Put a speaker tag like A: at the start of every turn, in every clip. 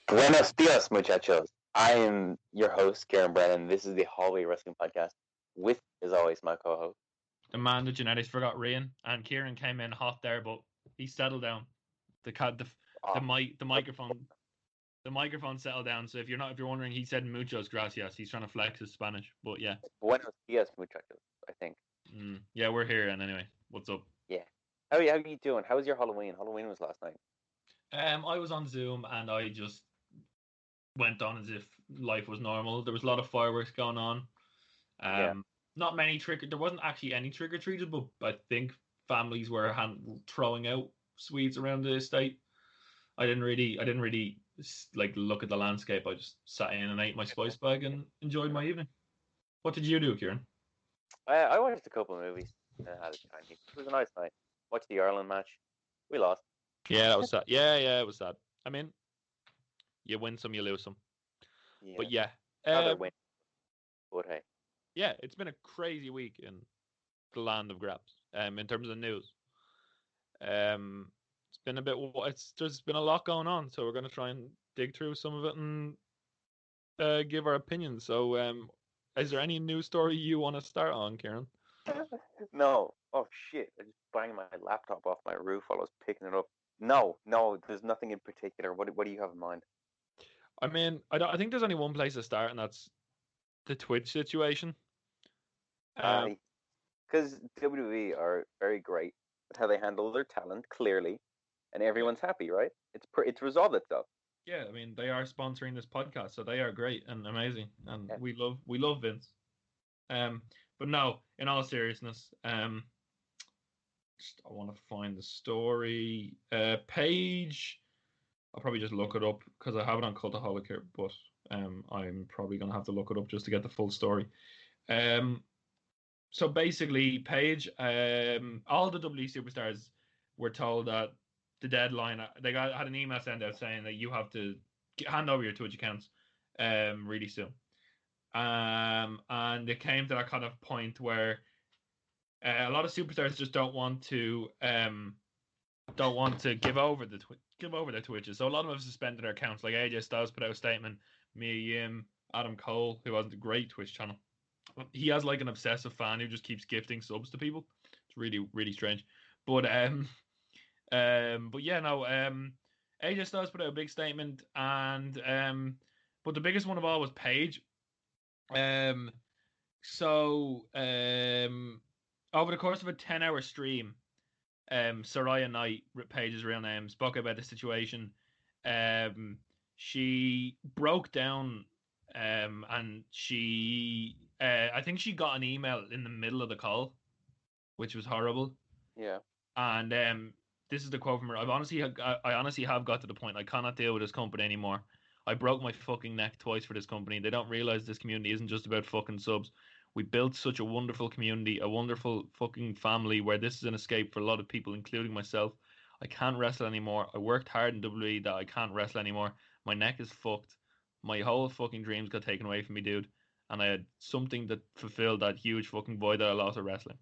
A: Buenos dias, muchachos. I am your host, Kieran Brennan. This is the Hallway Wrestling Podcast with, as always, my co-host.
B: The man that genetics forgot Rian, and Kieran came in hot there, but he settled down. The microphone settled down. So if you're wondering, he said muchos gracias. He's trying to flex his Spanish, but yeah.
A: Buenos dias, muchachos. I think.
B: Yeah, we're here, and anyway, what's up?
A: Yeah. How are you doing? How was your Halloween? Halloween was last night.
B: I was on Zoom, and I just went on as if life was normal. There was a lot of fireworks going on. Not many there wasn't actually any trick or treaters, but I think families were throwing out sweets around the estate. I didn't really like look at the landscape. I just sat in and ate my spice bag and enjoyed my evening. What did you do, Kieran?
A: I watched a couple of movies and had a time. It was a nice night. Watched the Ireland match. We lost.
B: Yeah, that was sad. Yeah, it was sad. I mean, you win some, you lose some.
A: Yeah.
B: But yeah.
A: Another win. But hey.
B: Yeah, it's been a crazy week in the land of graps. In terms of the news, it's been there's been a lot going on, so we're going to try and dig through some of it and give our opinions. So, is there any news story you want to start on, Kieran?
A: No. Oh shit! I just banged my laptop off my roof while I was picking it up. No. There's nothing in particular. What do you have in mind?
B: I mean, I think there's only one place to start, and that's the Twitch situation.
A: Because WWE are very great at how they handle their talent, clearly, and everyone's happy, right? It's resolved itself.
B: Yeah, I mean, they are sponsoring this podcast, so they are great and amazing, and we love Vince. But no, in all seriousness, I want to find the story. Paige, I'll probably just look it up because I have it on Cultaholic here, but I'm probably gonna have to look it up just to get the full story. So basically, Paige, all the WWE superstars were told that the deadline, had an email sent out saying that you have to hand over your Twitch accounts really soon. And it came to that kind of point where a lot of superstars just don't want to give over their Twitches. So a lot of them have suspended their accounts. Like AJ Styles put out a statement, Mia Yim, Adam Cole, who has a great Twitch channel. He has like an obsessive fan who just keeps gifting subs to people. It's really, really strange. But yeah, no. AJ Styles put out a big statement, and but the biggest one of all was Paige. So over the course of a 10-hour stream, Soraya Knight, Paige's real name, spoke about the situation. She broke down, and she, I think she got an email in the middle of the call, which was horrible.
A: Yeah.
B: And this is the quote from her. I honestly have got to the point I cannot deal with this company anymore. I broke my fucking neck twice for this company. They don't realize this community isn't just about fucking subs. We built such a wonderful community, a wonderful fucking family where this is an escape for a lot of people, including myself. I can't wrestle anymore. I worked hard in WWE that I can't wrestle anymore. My neck is fucked. My whole fucking dreams got taken away from me, dude. And I had something that fulfilled that huge fucking void that I lost of wrestling.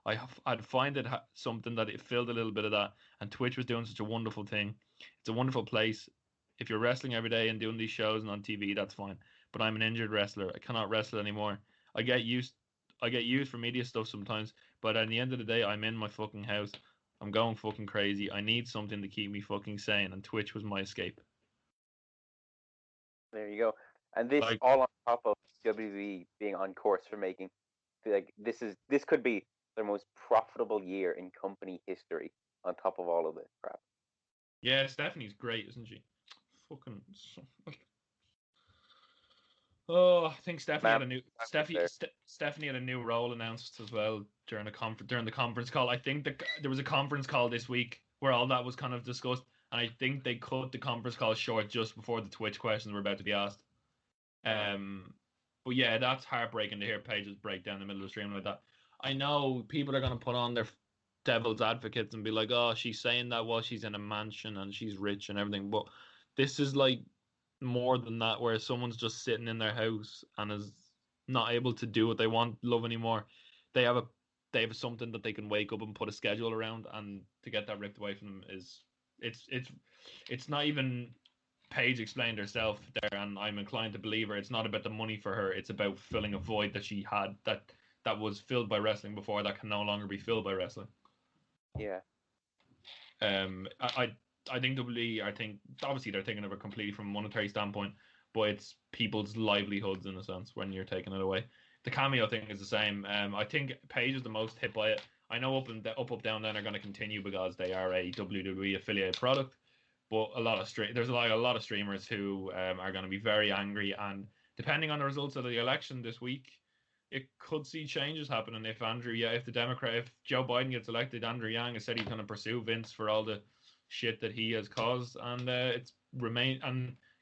B: I'd find it something that it filled a little bit of that. And Twitch was doing such a wonderful thing. It's a wonderful place. If you're wrestling every day and doing these shows and on TV, that's fine. But I'm an injured wrestler. I cannot wrestle anymore. I get used for media stuff sometimes, but at the end of the day, I'm in my fucking house. I'm going fucking crazy. I need something to keep me fucking sane, and Twitch was my escape.
A: There you go. And this all on top of WWE being on course for making, like, this could be their most profitable year in company history. On top of all of this crap.
B: Yeah, Stephanie's great, isn't she? Fucking. Oh, I think Stephanie had a new role announced as well during the conference call. I think there was a conference call this week where all that was kind of discussed, and I think they cut the conference call short just before the Twitch questions were about to be asked. But yeah, that's heartbreaking to hear Paige's break down in the middle of the stream like that. I know people are going to put on their devil's advocates and be like, "Oh, she's saying that while she's in a mansion and she's rich and everything," but this is like more than that, where someone's just sitting in their house and is not able to do what they want love anymore. They have something that they can wake up and put a schedule around, and to get that ripped away from them it's not even Paige explained herself there, and I'm inclined to believe her. It's not about the money for her. It's about filling a void that she had that was filled by wrestling before, that can no longer be filled by wrestling.
A: Yeah.
B: I think WWE, I think obviously they're thinking of it completely from a monetary standpoint, but it's people's livelihoods in a sense when you're taking it away. The cameo thing is the same. I think Paige is the most hit by it. I know Up, Down, Down are going to continue because they are a WWE affiliated product, but there's a lot of streamers who are going to be very angry, and depending on the results of the election this week, it could see changes happening if if Joe Biden gets elected. Andrew Yang has said he's going to pursue Vince for all the shit that he has caused, and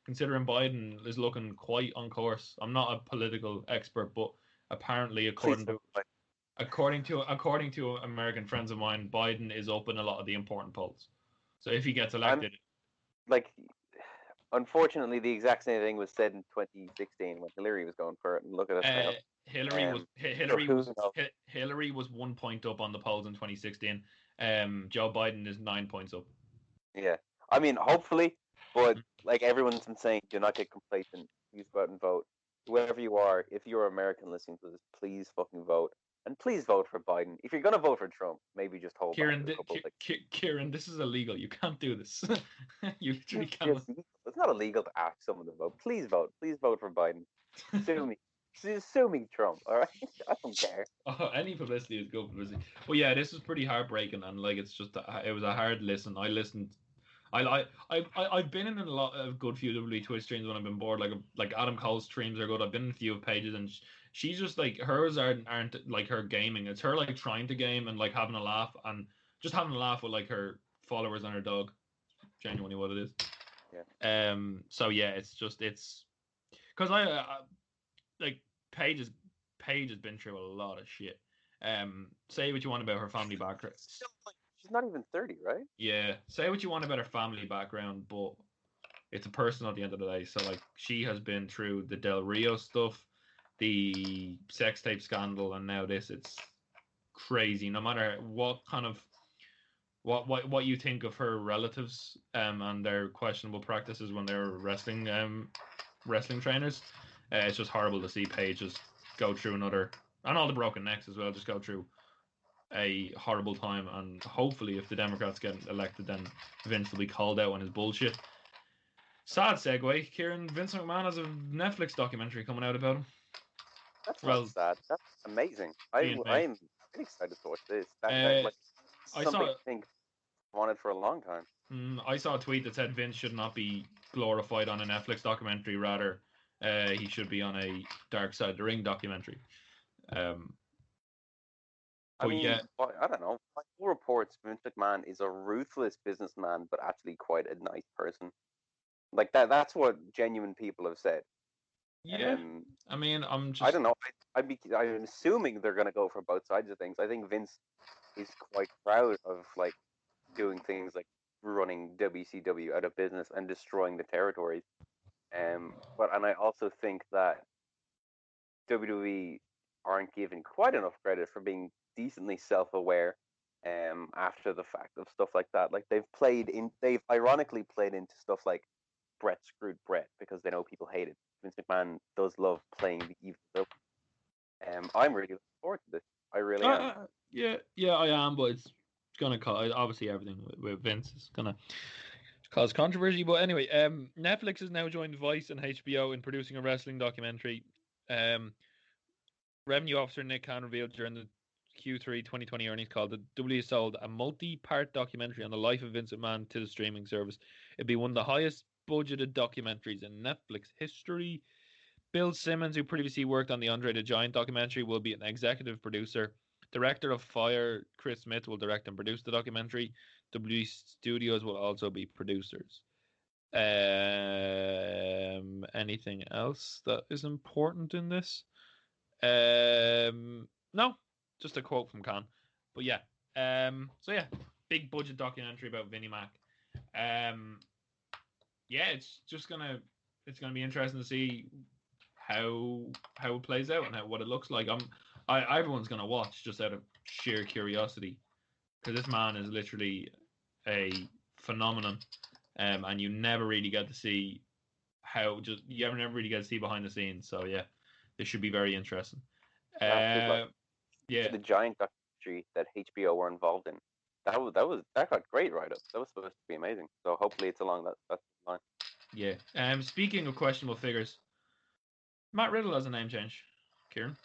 B: considering Biden is looking quite on course. I'm not a political expert, but apparently, according to American friends of mine, Biden is up in a lot of the important polls. So if he gets elected,
A: unfortunately, the exact same thing was said in 2016 when Hillary was going for it, and look at us now.
B: Hillary was 1 point up on the polls in 2016. Joe Biden is 9 points up.
A: Yeah, I mean, hopefully, but like everyone's been saying, do not get complacent. Please go out and vote. Whoever you are, if you're American listening to this, please fucking vote. And please vote for Biden. If you're going to vote for Trump, maybe just hold
B: Kieran,
A: back a couple
B: Kieran, this is illegal. You can't do this. You literally can't.
A: It's not illegal to ask someone to vote. Please vote. Please vote for Biden. Sue me. Sue me, Trump. All right? I don't care.
B: Any publicity is good publicity. But yeah, this is pretty heartbreaking, and like it was a hard listen. I listened. I've been in a lot of good few WWE Twitch streams when I've been bored. Like Adam Cole's streams are good. I've been in a few of Paige's, and she's just like, hers aren't like her gaming. It's her like trying to game and like having a laugh with like her followers and her dog. Genuinely what it is.
A: Yeah.
B: So yeah, it's because I like Paige has been through a lot of shit. Say what you want about her family background.
A: She's not even 30, right?
B: Yeah. Say what you want about her family background, but it's a person at the end of the day. So like, she has been through the Del Rio stuff, the sex tape scandal, and now this. It's crazy. No matter what kind of what you think of her relatives and their questionable practices when they're wrestling trainers, it's just horrible to see Paige just go through another, and all the broken necks as well, just go through a horrible time. And hopefully if the Democrats get elected, then Vince will be called out on his bullshit. Sad segue, Kieran. Vince McMahon has a Netflix documentary coming out about him.
A: That's not sad. That's amazing. I'm really excited to watch this. I think I wanted for a long time.
B: I saw a tweet that said Vince should not be glorified on a Netflix documentary. Rather, he should be on a Dark Side of the Ring documentary.
A: I don't know. By all reports, Vince McMahon is a ruthless businessman, but actually quite a nice person. Like that's what genuine people have said.
B: Yeah. I mean,
A: I don't know. I'm assuming they're going to go for both sides of things. I think Vince is quite proud of like doing things like running WCW out of business and destroying the territories. But I also think that WWE aren't given quite enough credit for being decently self-aware after the fact of stuff like that. Like they've ironically played into stuff like Brett screwed Brett because they know people hate it. Vince McMahon does love playing the evil villain. I'm really looking forward to this. I really am.
B: Yeah, I am, but it's gonna cause, obviously everything with Vince is gonna cause controversy. But anyway, Netflix has now joined Vice and HBO in producing a wrestling documentary. Revenue officer Nick Khan revealed during the Q3 2020 earnings call that WWE sold a multi-part documentary on the life of Vince McMahon to the streaming service. It'd be one of the highest budgeted documentaries in Netflix history. Bill Simmons, who previously worked on the Andre the Giant documentary, will be an executive producer. Director of Fire, Chris Smith, will direct and produce the documentary. WWE Studios will also be producers. Anything else that is important in this? No, just a quote from Khan. But yeah, so yeah, big budget documentary about Vinnie Mac. Yeah, it's gonna be interesting to see how it plays out and what it looks like. Everyone's gonna watch just out of sheer curiosity, because this man is literally a phenomenon. and you never really get to see never really get to see behind the scenes. So yeah, this should be very interesting.
A: Like,
B: Yeah,
A: the giant documentary that HBO were involved in. That got great write-ups. That was supposed to be amazing. So hopefully it's along that line.
B: yeah. Speaking of questionable figures, Matt Riddle has a name change. Kieran,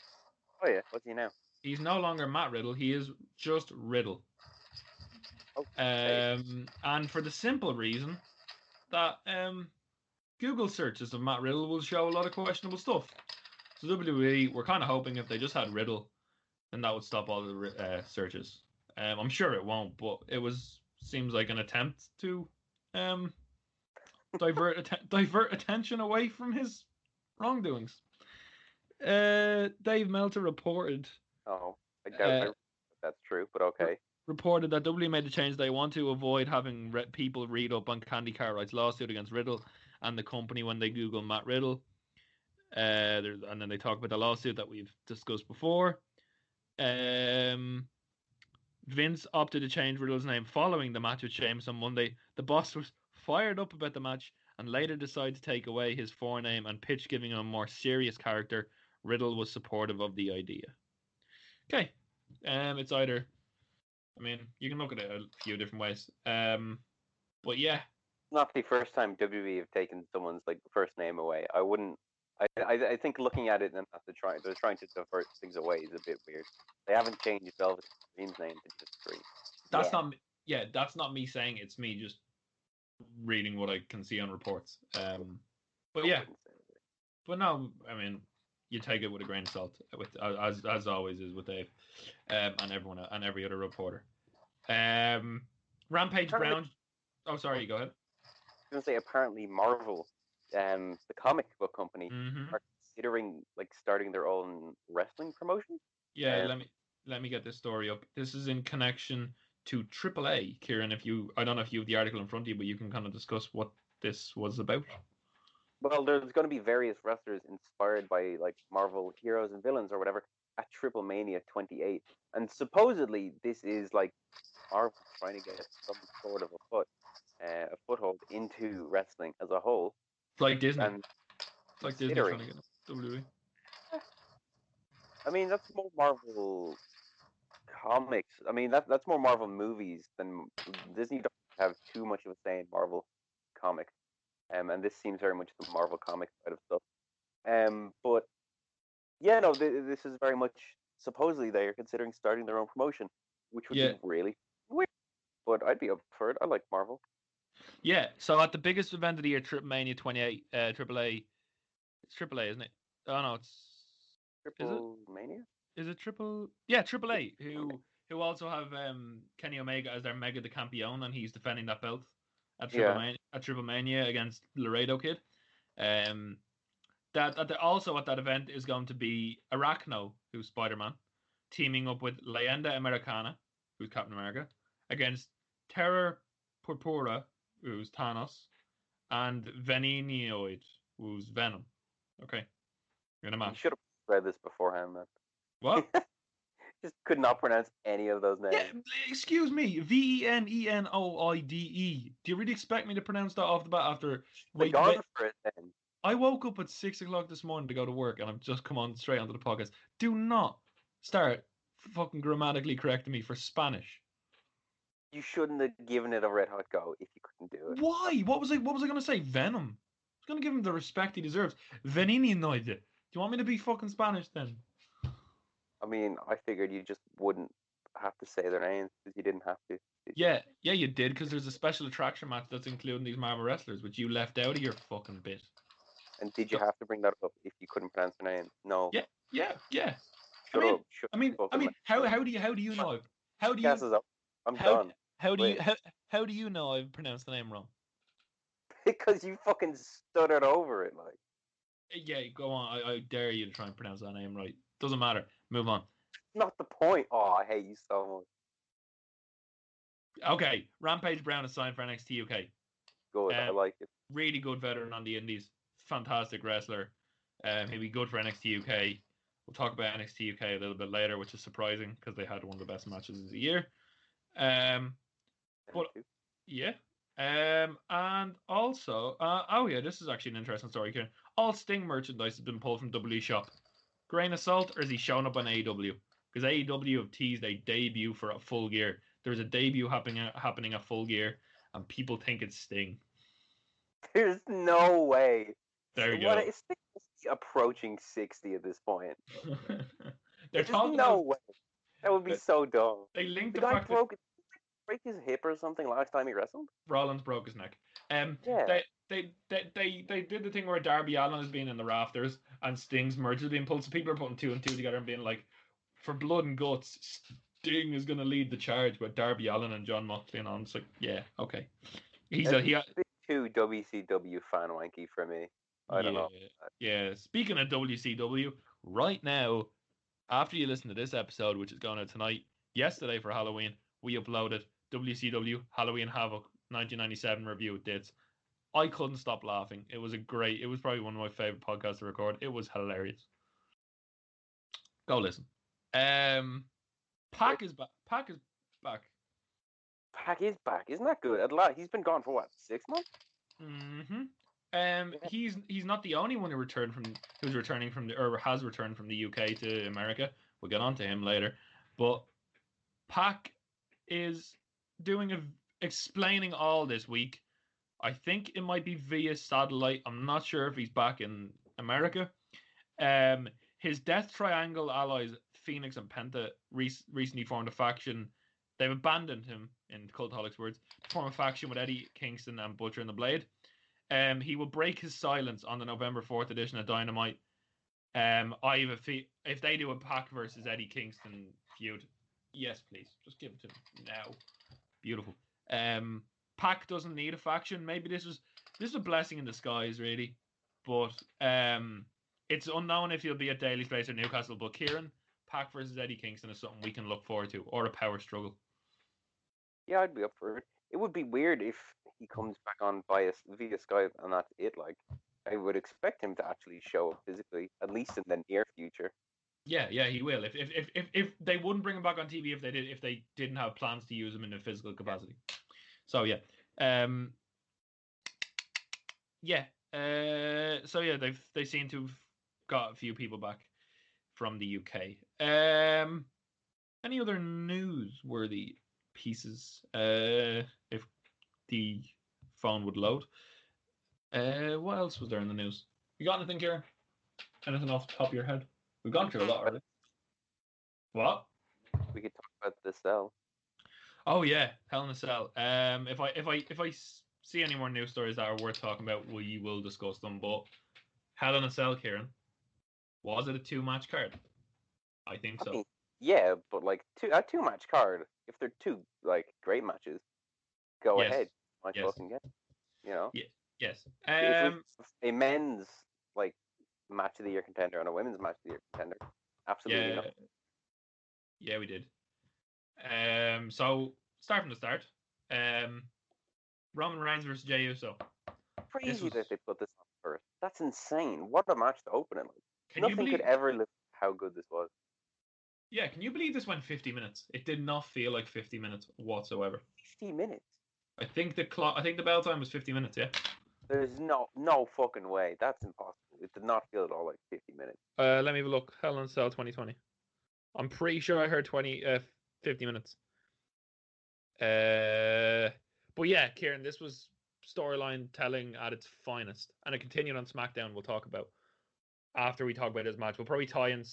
A: Oh yeah, what's he now?
B: he's no longer Matt Riddle. He is just Riddle.
A: Okay.
B: And for the simple reason that Google searches of Matt Riddle will show a lot of questionable stuff. So WWE, we're kind of hoping if they just had Riddle, then that would stop all the searches. I'm sure it won't, but seems like an attempt to divert attention away from his wrongdoings. Dave Meltzer reported.
A: Oh, I doubt that's true, but okay.
B: Reported that WWE made the change they want to avoid having people read up on Candy Cartwright's lawsuit against Riddle and the company when they Google Matt Riddle. And then they talk about the lawsuit that we've discussed before. Vince opted to change Riddle's name following the match with Sheamus on Monday. The boss was fired up about the match and later decided to take away his forename and pitch giving him a more serious character. Riddle was supportive of the idea. Okay. It's either... I mean, you can look at it a few different ways. But yeah.
A: Not the first time WWE have taken someone's like first name away. I wouldn't. I think looking at it and they're trying to divert things away is a bit weird. They haven't changed Velvet Dream's name to just Dream.
B: That's not me saying it's me just reading what I can see on reports. But yeah. But no, I mean, you take it with a grain of salt, with as always is with Dave, and everyone and every other reporter. Rampage Brown. Oh, sorry, go ahead.
A: I was gonna say apparently Marvel, the comic book company, are considering like starting their own wrestling promotion.
B: Yeah, let me get this story up. This is in connection to AAA, Kieran. I don't know if you have the article in front of you, but you can kind of discuss what this was about.
A: Well, there's going to be various wrestlers inspired by like Marvel heroes and villains or whatever at Triple Mania 28, and supposedly this is like Marvel trying to get some sort of a foothold into wrestling as a whole.
B: It's like Disney.
A: And
B: it's like Disney trying to get WWE.
A: I mean, that's more Marvel comics. I mean, that's more Marvel movies than Disney. Don't have too much of a say in Marvel comics. And this seems very much the Marvel comic side of stuff. But yeah, no, this is very much supposedly they are considering starting their own promotion, which would be really weird. But I'd be up for it. I like Marvel.
B: Yeah. So at the biggest event of the year, Triple Mania 28, AAA. It's AAA, isn't it? Oh no, it's
A: Triple Mania.
B: Is it Triple? Yeah, AAA. Who also have Kenny Omega as their Mega the Campeon, and he's defending that belt at Triple Mania against Laredo Kid. Also at that event is going to be Arachno, who's Spider-Man, teaming up with Leyenda Americana, who's Captain America, against Terror Purpura, who's Thanos, and Venenioid, who's Venom. Okay, you're in a match.
A: You should have read this beforehand, man.
B: What?
A: Just could not pronounce any of those names.
B: Yeah, excuse me. Venenoide. Do you really expect me to pronounce that off the bat after?
A: For it then.
B: I woke up at 6 o'clock this morning to go to work, and I've just come on straight onto the podcast. Do not start fucking grammatically correcting me for Spanish.
A: You shouldn't have given it a red hot go if you couldn't do it.
B: Why? What was I going to say? Venom. I was going to give him the respect he deserves. Venenioide. Do you want me to be fucking Spanish then?
A: I mean, I figured you just wouldn't have to say their names because you didn't have to.
B: Yeah, you did, because there's a special attraction match that's including these Marvel wrestlers, which you left out of your fucking bit.
A: And did you have to bring that up if you couldn't pronounce their name? No.
B: Yeah.
A: Shut up.
B: I mean, how do you know?
A: I'm done.
B: How do you know I've pronounced the name wrong?
A: Because you fucking stuttered over it, like.
B: Yeah, go on. I dare you to try and pronounce that name right. Doesn't matter. Move on.
A: Not the point. Oh, I hate you so
B: much. Okay, Rampage Brown is signed for NXT UK.
A: Good, I like it.
B: Really good veteran on the indies. Fantastic wrestler. He'll be good for NXT UK. We'll talk about NXT UK a little bit later, which is surprising because they had one of the best matches of the year. But yeah, And also, oh yeah, this is actually an interesting story, Kieran. All Sting merchandise has been pulled from WWE shop. Grain of salt, or is he showing up on AEW? Because AEW have teased a debut for a Full Gear. There's a debut happening at Full Gear, and people think it's Sting.
A: There's no way.
B: There you
A: What
B: go.
A: is approaching 60 at this point?
B: They're
A: There's
B: talking
A: no
B: about
A: way. That would be
B: that
A: so dumb.
B: they linked
A: The
B: the
A: guy
B: fact that
A: break his hip or something last time he wrestled.
B: Rollins broke his neck.
A: Yeah.
B: They did the thing where Darby Allin is being in the rafters and Sting's merch is being pulled, so people are putting two and two together and being like, for blood and guts, Sting is going to lead the charge with Darby Allin and John Moxley and on. It's like, yeah, okay. He's
A: That's
B: a he.
A: too WCW fan wanky for me. I don't know.
B: Yeah. Speaking of WCW, right now, after you listen to this episode, which is going out tonight, yesterday for Halloween, we uploaded WCW Halloween Havoc 1997 review with Dits. I couldn't stop laughing. It was probably one of my favorite podcasts to record. It was hilarious. Go listen. Pac is back. Pac is back.
A: Pac is back. Isn't that good? He's been gone for what, 6 months?
B: He's not the only one who's returning from or has returned from the UK to America. We'll get on to him later. But Pac is explaining all this week. I think it might be via satellite. I'm not sure if he's back in America. His Death Triangle allies, Phoenix and Penta, recently formed a faction. They've abandoned him, in Cultaholic's words, to form a faction with Eddie Kingston and Butcher and the Blade. He will break his silence on the November 4th edition of Dynamite. If they do a Pac versus Eddie Kingston feud, yes, please, just give it to him now. Beautiful. Pac doesn't need a faction. Maybe this is a blessing in disguise, really. But it's unknown if he'll be at Daly's Place or Newcastle. But Kieran, Pac versus Eddie Kingston is something we can look forward to, or a power struggle.
A: Yeah, I'd be up for it. It would be weird if he comes back on via Skype and that's it. Like, I would expect him to actually show up physically, at least in the near future.
B: Yeah, he will. If they wouldn't bring him back on TV if they didn't have plans to use him in a physical capacity. So yeah, they seem to have got a few people back from the UK. Any other newsworthy pieces? If the phone would load. What else was there in the news? You got anything, Kieran? Anything off the top of your head? We've gone through a lot already. What?
A: We could talk about the Cell.
B: Oh yeah, Hell in a Cell. If I see any more news stories that are worth talking about, we will discuss them. But Hell in a Cell, Kieran, was it a 2-match card? I think so.
A: Yeah, but like a 2-match card. If they're two like great matches, go ahead. Fucking game. You know.
B: Yeah. Yes.
A: If a men's like match of the year contender and a women's match of the year contender, absolutely not.
B: Yeah, we did. So start from the start. Roman Reigns versus Jey Uso.
A: Crazy that they put this on first. That's insane. What a match to open it like. Nothing could ever live how good this was.
B: Yeah, can you believe this went 50 minutes? It did not feel like 50 minutes whatsoever.
A: 50 minutes?
B: I think the bell time was 50 minutes, yeah.
A: There's no fucking way. That's impossible. It did not feel at all like 50 minutes.
B: Let me have a look. Hell in a Cell 2020. I'm pretty sure I heard 50 minutes. But yeah, Kieran, this was storyline telling at its finest. And it continued on SmackDown, we'll talk about. After we talk about this match, we'll probably tie in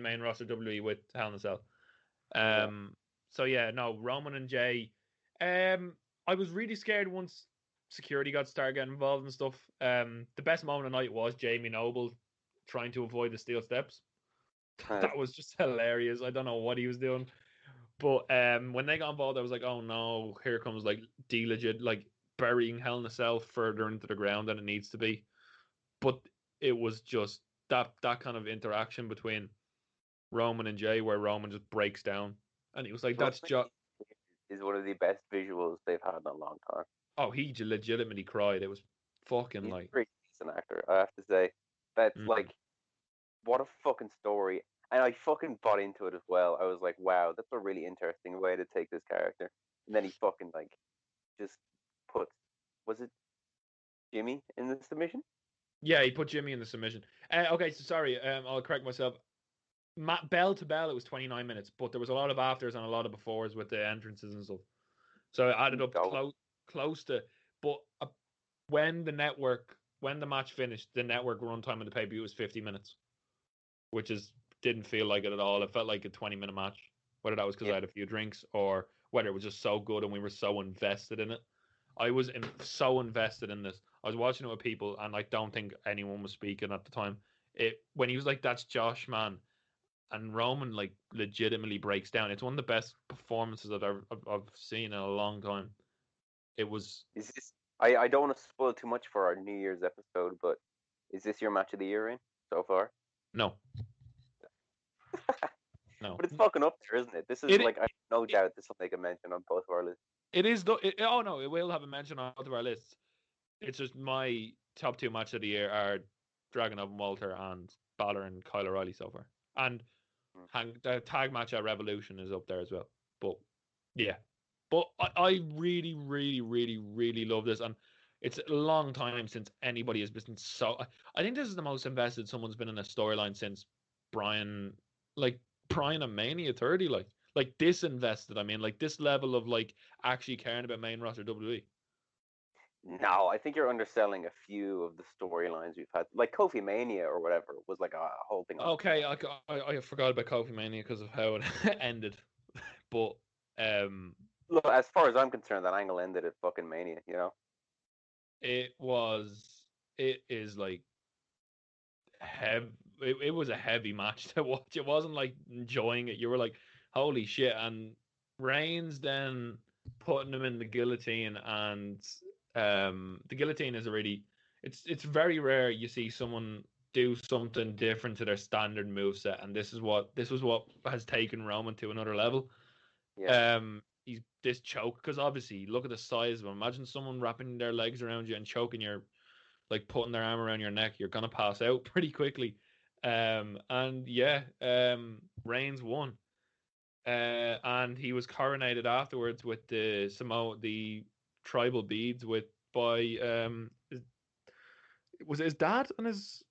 B: main roster WWE with Hell in a Cell. So yeah, no, Roman and Jey. I was really scared once security started getting involved and stuff. The best moment of the night was Jamie Noble trying to avoid the steel steps. That was just hilarious. I don't know what he was doing. But when they got involved, I was like, oh no, here comes like D-Legit, like burying Hell in a Cell further into the ground than it needs to be. But it was just that kind of interaction between Roman and Jey where Roman just breaks down. And he was like, that's just...
A: is one of the best visuals they've had in a long time.
B: Oh, he legitimately cried. It was fucking
A: He's
B: like...
A: a pretty decent actor, I have to say. That's like, what a fucking story. And I fucking bought into it as well. I was like, wow, that's a really interesting way to take this character. And then he fucking like, just put, was it Jimmy in the submission?
B: Yeah, he put Jimmy in the submission. Okay, so sorry, I'll correct myself. Bell to bell, it was 29 minutes, but there was a lot of afters and a lot of befores with the entrances and stuff. So it added up close to. But when the match finished, the network runtime of the pay-per-view was 50 minutes, which didn't feel like it at all. It felt like a 20-minute match, whether that was because I had a few drinks or whether it was just so good and we were so invested in it. I was so invested in this. I was watching it with people, and I don't think anyone was speaking at the time. When he was like, "That's Josh, man," and Roman like legitimately breaks down. It's one of the best performances that I've seen in a long time. It was.
A: Is this? I don't want to spoil too much for our New Year's episode, but is this your match of the year in so far?
B: No. No.
A: But it's fucking up there, isn't it? This is I have no doubt this will make a mention on both of our lists.
B: It is though. Oh no, it will have a mention on both of our lists. It's just my top two matches of the year are Dragunov and Walter and Balor and Kyle O'Reilly so far. And the tag match at Revolution is up there as well. But yeah. But I really, really, really, really love this. And it's a long time since anybody has been so... I think this is the most invested someone's been in a storyline since Bryan and Mania 30. Like disinvested. I mean, like this level of like actually caring about main roster WWE.
A: No, I think you're underselling a few of the storylines we've had. Like Kofi Mania or whatever was like a whole thing.
B: Okay, I forgot about Kofi Mania because of how it ended. But
A: look, as far as I'm concerned, that angle ended at fucking Mania. You know,
B: it is like heavy. It was a heavy match to watch. It wasn't like enjoying it. You were like, holy shit. And Reigns then putting him in the guillotine, and the guillotine is it's very rare you see someone do something different to their standard moveset, and this was what has taken Roman to another level.
A: Yeah.
B: He's this choke, because obviously look at the size of him. Imagine someone wrapping their legs around you and choking your, like putting their arm around your neck. You're gonna pass out pretty quickly. And yeah, Reigns won. And he was coronated afterwards with the tribal beads by was it his dad and his.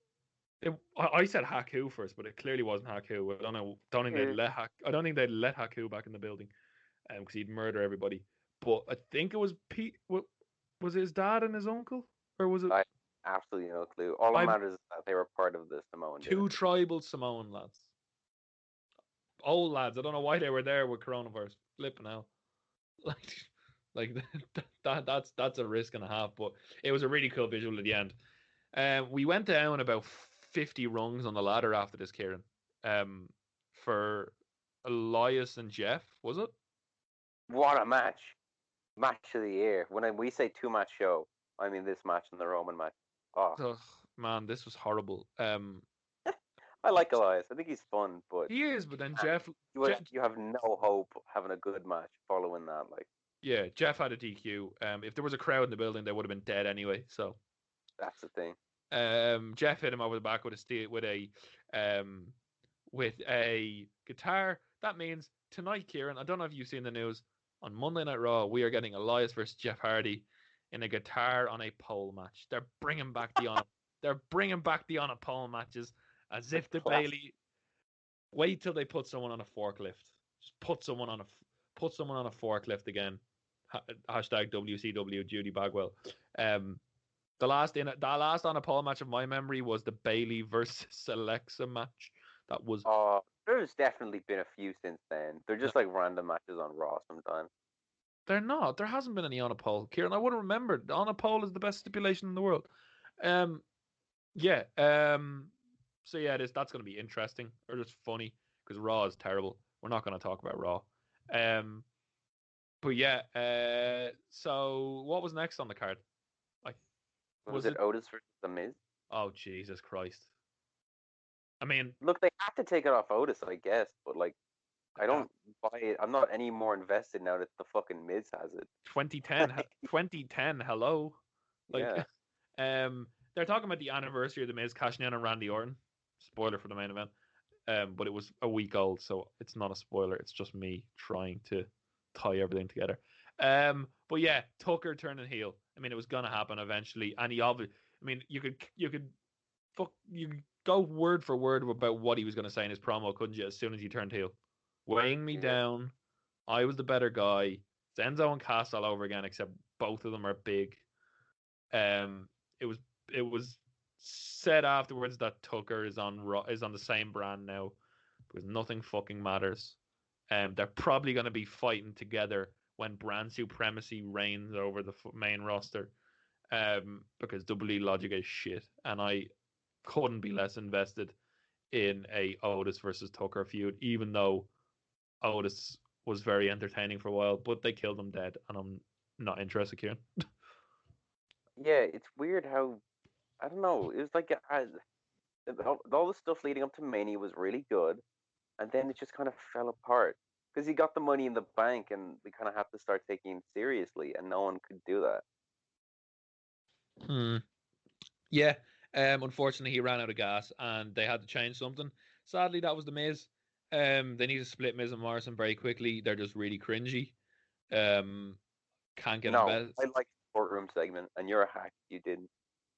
B: I said Haku first, but it clearly wasn't Haku. I don't think they'd let Haku back in the building, because he'd murder everybody. But I think it was Pete. Was it his dad and his uncle, or was it?
A: I absolutely no clue. All that matters is that they were part of the Samoan.
B: Two tribal Samoan lads, old lads. I don't know why they were there with coronavirus. Flipping out, like that's a risk and a half. But it was a really cool visual at the end. We went down about 50 rungs on the ladder after this, Kieran. For Elias and Jeff, was it?
A: What a match! Match of the year. When we say 2-match show, I mean this match and the Roman match. Oh
B: man, this was horrible.
A: I like Elias. I think he's fun, but
B: he is. But then Jeff,
A: you have no hope having a good match following that. Like,
B: yeah, Jeff had a DQ. If there was a crowd in the building, they would have been dead anyway. So
A: that's the thing.
B: Jeff hit him over the back with a guitar. That means tonight, Kieran, I don't know if you've seen the news, on Monday Night Raw, we are getting Elias versus Jeff Hardy in a guitar on a pole match. They're bringing back the on a pole matches as if the Bailey. Wait till they put someone on a forklift. Just put someone on a forklift again. Hashtag WCW Judy Bagwell. The last on a pole match of my memory was the Bailey versus Alexa match. That was.
A: There's definitely been a few since then. They're just like random matches on Raw sometimes.
B: They're not. There hasn't been any on a pole, Kieran. I would have remembered. On a pole is the best stipulation in the world. Yeah. So yeah, that's going to be interesting, or just funny, because Raw is terrible. We're not going to talk about Raw. But yeah. So what was next on the card?
A: Was it Otis versus The Miz?
B: Oh, Jesus Christ. I mean...
A: Look, they have to take it off Otis, I guess, but, like, I don't buy it. I'm not any more invested now that the fucking Miz has it.
B: 2010, hello. Like,
A: yeah.
B: They're talking about the anniversary of The Miz cashing in on Randy Orton. Spoiler for the main event. But it was a week old, so it's not a spoiler. It's just me trying to tie everything together. But yeah, Tucker turning heel. I mean, it was gonna happen eventually, and he obviously. I mean, you could go word for word about what he was gonna say in his promo, couldn't you? As soon as he turned heel, weighing me down, I was the better guy. It's Enzo and Cass all over again, except both of them are big. It was said afterwards that Tucker is on the same brand now because nothing fucking matters. They're probably going to be fighting together when brand supremacy reigns over the main roster. Because WWE logic is shit, and I couldn't be less invested in a Otis versus Tucker feud, even though Otis was very entertaining for a while, but they killed him dead, and I'm not interested, Kieran.
A: Yeah, it's weird how, I don't know, it was like all the stuff leading up to Mania was really good, and then it just kind of fell apart because he got the money in the bank, and we kind of had to start taking him seriously, and no one could do that.
B: Yeah. Unfortunately, he ran out of gas, and they had to change something. Sadly, that was the Miz. They need to split Miz and Morrison very quickly. They're just really cringy. Can't get
A: No,
B: invested.
A: I like the courtroom segment, and you're a hack. You didn't.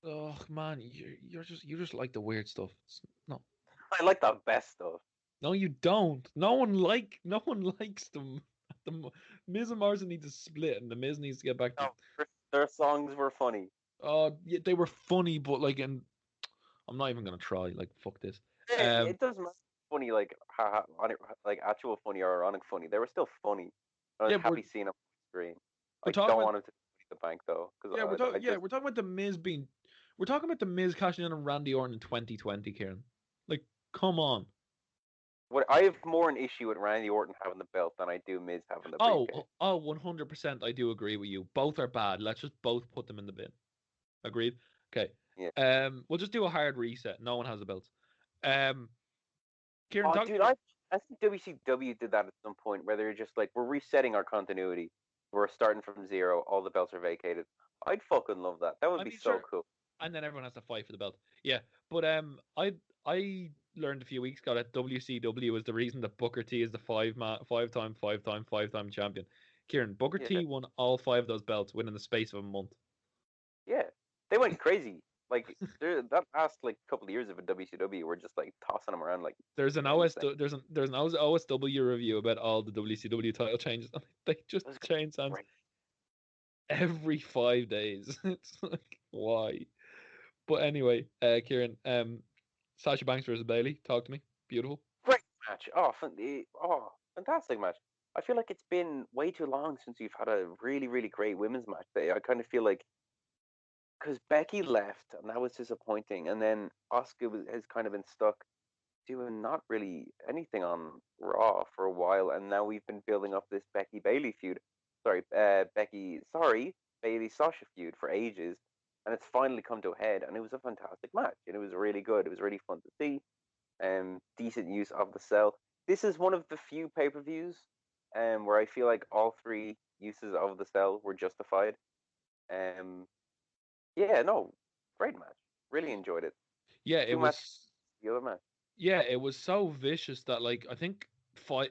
B: Oh man, you just like the weird stuff. No,
A: I like the best stuff.
B: no, you don't. No one likes them. The Miz and Morrison need to split, and the Miz needs to get back to.
A: No, their songs were funny.
B: Yeah, they were funny, but like, and I'm not even gonna try. Like, fuck this.
A: It doesn't matter funny, like like actual funny or ironic funny. They were still funny. I was happy seeing them on screen. I don't want him to beat the bank though, because
B: we're talking about the Miz we're talking about the Miz cashing in on Randy Orton in 2020, Kieran. Like, come on.
A: What I have more an issue with Randy Orton having the belt than I do Miz having the briefcase.
B: 100%. I do agree with you. Both are bad. Let's just both put them in the bin. Agreed. Okay.
A: Yeah.
B: We'll just do a hard reset. No one has a belt. Kieran,
A: dude, I think WCW did that at some point where they're just like, we're resetting our continuity. We're starting from zero. All the belts are vacated. I'd fucking love that. That would be so cool.
B: And then everyone has to fight for the belt. Yeah, but I learned a few weeks ago that WCW is the reason that Booker T is the five-time champion. Kieran, Booker T won all 5 of those belts within the space of a month.
A: Yeah, they went crazy. Like that last like couple of years of a WCW, were just like tossing them around like.
B: There's an OSW review about all the WCW title changes. They just change hands every 5 days. It's like, why? But anyway, Kieran, Sasha Banks versus Bayley. Talk to me. Beautiful.
A: Great match. Fantastic match. I feel like it's been way too long since we've had a really, really great women's match. I kind of feel like because Becky left and that was disappointing, and then Asuka has kind of been stuck doing not really anything on Raw for a while, and now we've been building up this Bayley Bayley Sasha feud for ages, and it's finally come to a head, and it was a fantastic match, and it was really good. It was really fun to see. Decent use of the cell. This is one of the few pay-per-views where I feel like all 3 uses of the cell were justified. Great match. Really enjoyed it.
B: Yeah, it was
A: the other match.
B: Yeah, it was so vicious that like I think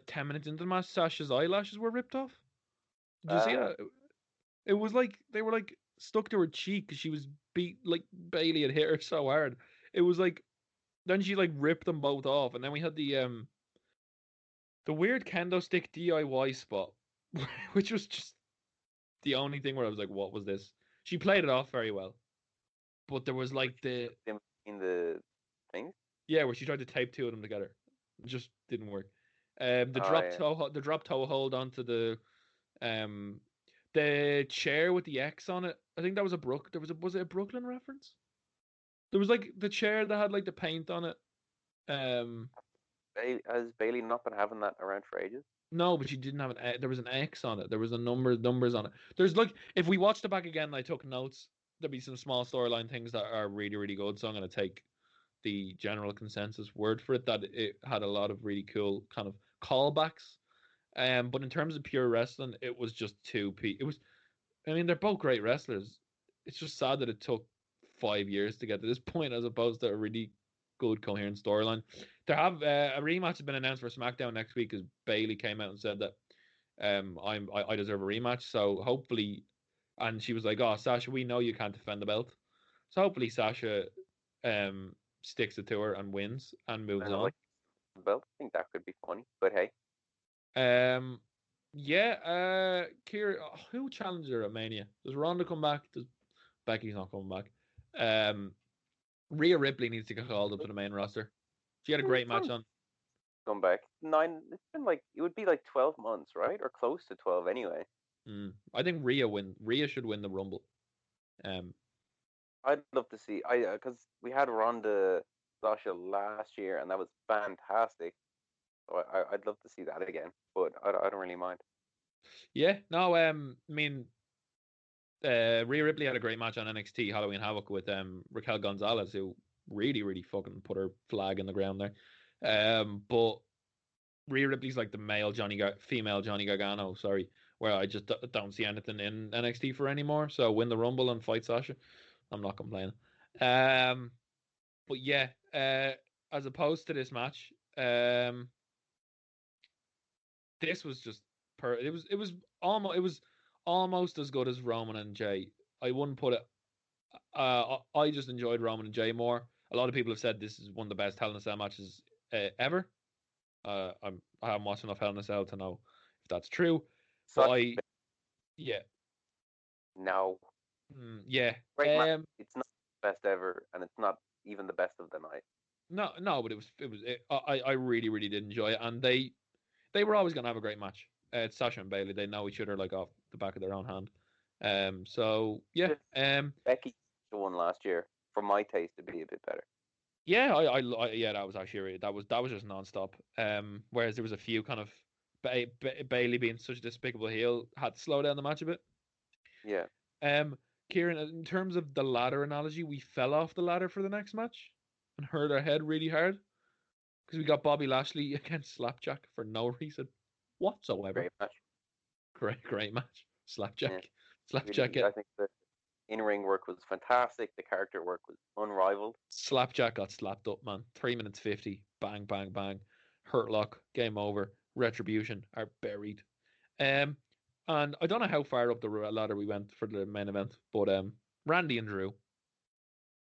B: 10 minutes into the match, Sasha's eyelashes were ripped off. Did you see that? It was like they were like stuck to her cheek because she was beat, like Bayley had hit her so hard. It was like then she like ripped them both off, and then we had the weird kendo stick DIY spot, which was just the only thing where I was like, what was this? She played it off very well, but there was like
A: in the thing.
B: Yeah, where she tried to tape 2 of them together, it just didn't work. The drop toe hold onto the chair with the X on it. I think that was was it a Brooklyn reference? There was like the chair that had like the paint on it.
A: Has Bayley not been having that around for ages?
B: No, but she didn't have there was an X on it. There was a numbers on it. There's like, if we watched it back again and I took notes, there'd be some small storyline things that are really, really good. So I'm going to take the general consensus word for it, that it had a lot of really cool kind of callbacks. But in terms of pure wrestling, it was just they're both great wrestlers. It's just sad that it took 5 years to get to this point, as opposed to a really good coherent storyline. A rematch has been announced for SmackDown next week, because Bayley came out and said that I deserve a rematch. So hopefully, and she was like, "Oh, Sasha, we know you can't defend the belt." So hopefully Sasha sticks it to her and wins and moves
A: And
B: on.
A: like the belt, I think that could be funny. But hey,
B: Yeah, Kira, who challenged her at Mania? Does Ronda come back? Does Becky's not coming back? Rhea Ripley needs to get called up to the main roster. She had a great match on.
A: come back 9. It's been like it would be like 12 months, right, or close to 12 anyway.
B: I think Rhea should win the Rumble.
A: I'd love to see. Because we had Ronda Sasha last year, and that was fantastic. So I'd love to see that again, but I don't really mind.
B: Yeah, no, I mean, Rhea Ripley had a great match on NXT Halloween Havoc with Raquel Gonzalez, who really fucking put her flag in the ground there. But Rhea Ripley's like the female Johnny Gargano, sorry, where I just don't see anything in NXT for anymore. So win the Rumble and fight Sasha. I'm not complaining. But yeah, as opposed to this match, this was just it was almost as good as Roman and Jay. I wouldn't put it. I just enjoyed Roman and Jay more. A lot of people have said this is one of the best Hell in a Cell matches ever. I haven't watched enough Hell in a Cell to know if that's true, but
A: Sasha,
B: yeah,
A: no,
B: yeah.
A: great match. It's not the best ever, and it's not even the best of the night.
B: No, but I really did enjoy it, and they were always gonna have a great match. It's Sasha and Bailey. They know each other like off the back of their own hand. So yeah.
A: Becky the one last year, for my taste, to be a bit better.
B: Yeah, yeah, that was actually that was just nonstop. Whereas there was a few kind of Bailey being such a despicable heel had to slow down the match a bit.
A: Yeah.
B: Kieran, in terms of the ladder analogy, we fell off the ladder for the next match and hurt our head really hard because we got Bobby Lashley against Slapjack for no reason whatsoever.
A: Great match.
B: Great match. Slapjack.
A: Yeah.
B: Slapjack.
A: Really, I think the in-ring work was fantastic. The character work was unrivaled.
B: Slapjack got slapped up, man. 3 minutes 50. Bang, bang, bang. Hurt lock. Game over. Retribution are buried. And I don't know how far up the ladder we went for the main event, but Randy and Drew.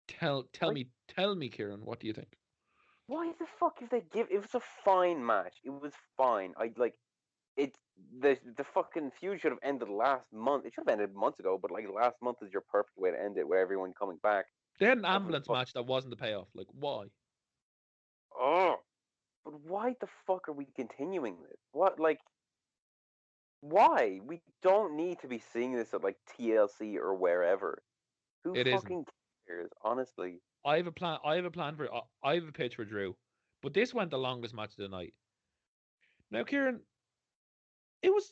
B: Tell me, Kieran, what do you think?
A: Why the fuck if they give? It was a fine match. It was fine. I like it. The fucking feud should have ended last month. It should have ended months ago. But like last month is your perfect way to end it, with everyone coming back.
B: They had an ambulance match that wasn't the payoff. Like, why?
A: Oh, but why the fuck are we continuing this? What like? Why? We don't need to be seeing this at like TLC or wherever. Who
B: It isn't.
A: fucking cares? Honestly.
B: I have a plan. I have a plan for. I have a pitch for Drew, but this went the longest match of the night. Now, Kieran, it was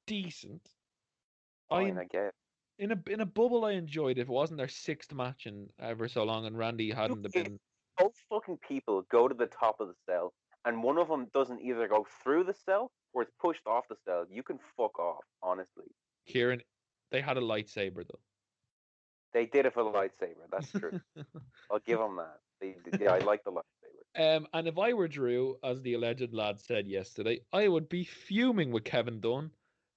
B: decent.
A: Fine, I get.
B: In a bubble, I enjoyed it. It wasn't their sixth match in ever so long, and Randy hadn't been.
A: Both fucking people go to the top of the cell, and one of them doesn't either go through the cell or it's pushed off the cell. You can fuck off, honestly.
B: Kieran, they had a lightsaber though.
A: They did it for the lightsaber. That's true. I'll give them that. Yeah, I like the lightsaber.
B: And if I were Drew, as the alleged lad said yesterday, I would be fuming with Kevin Dunn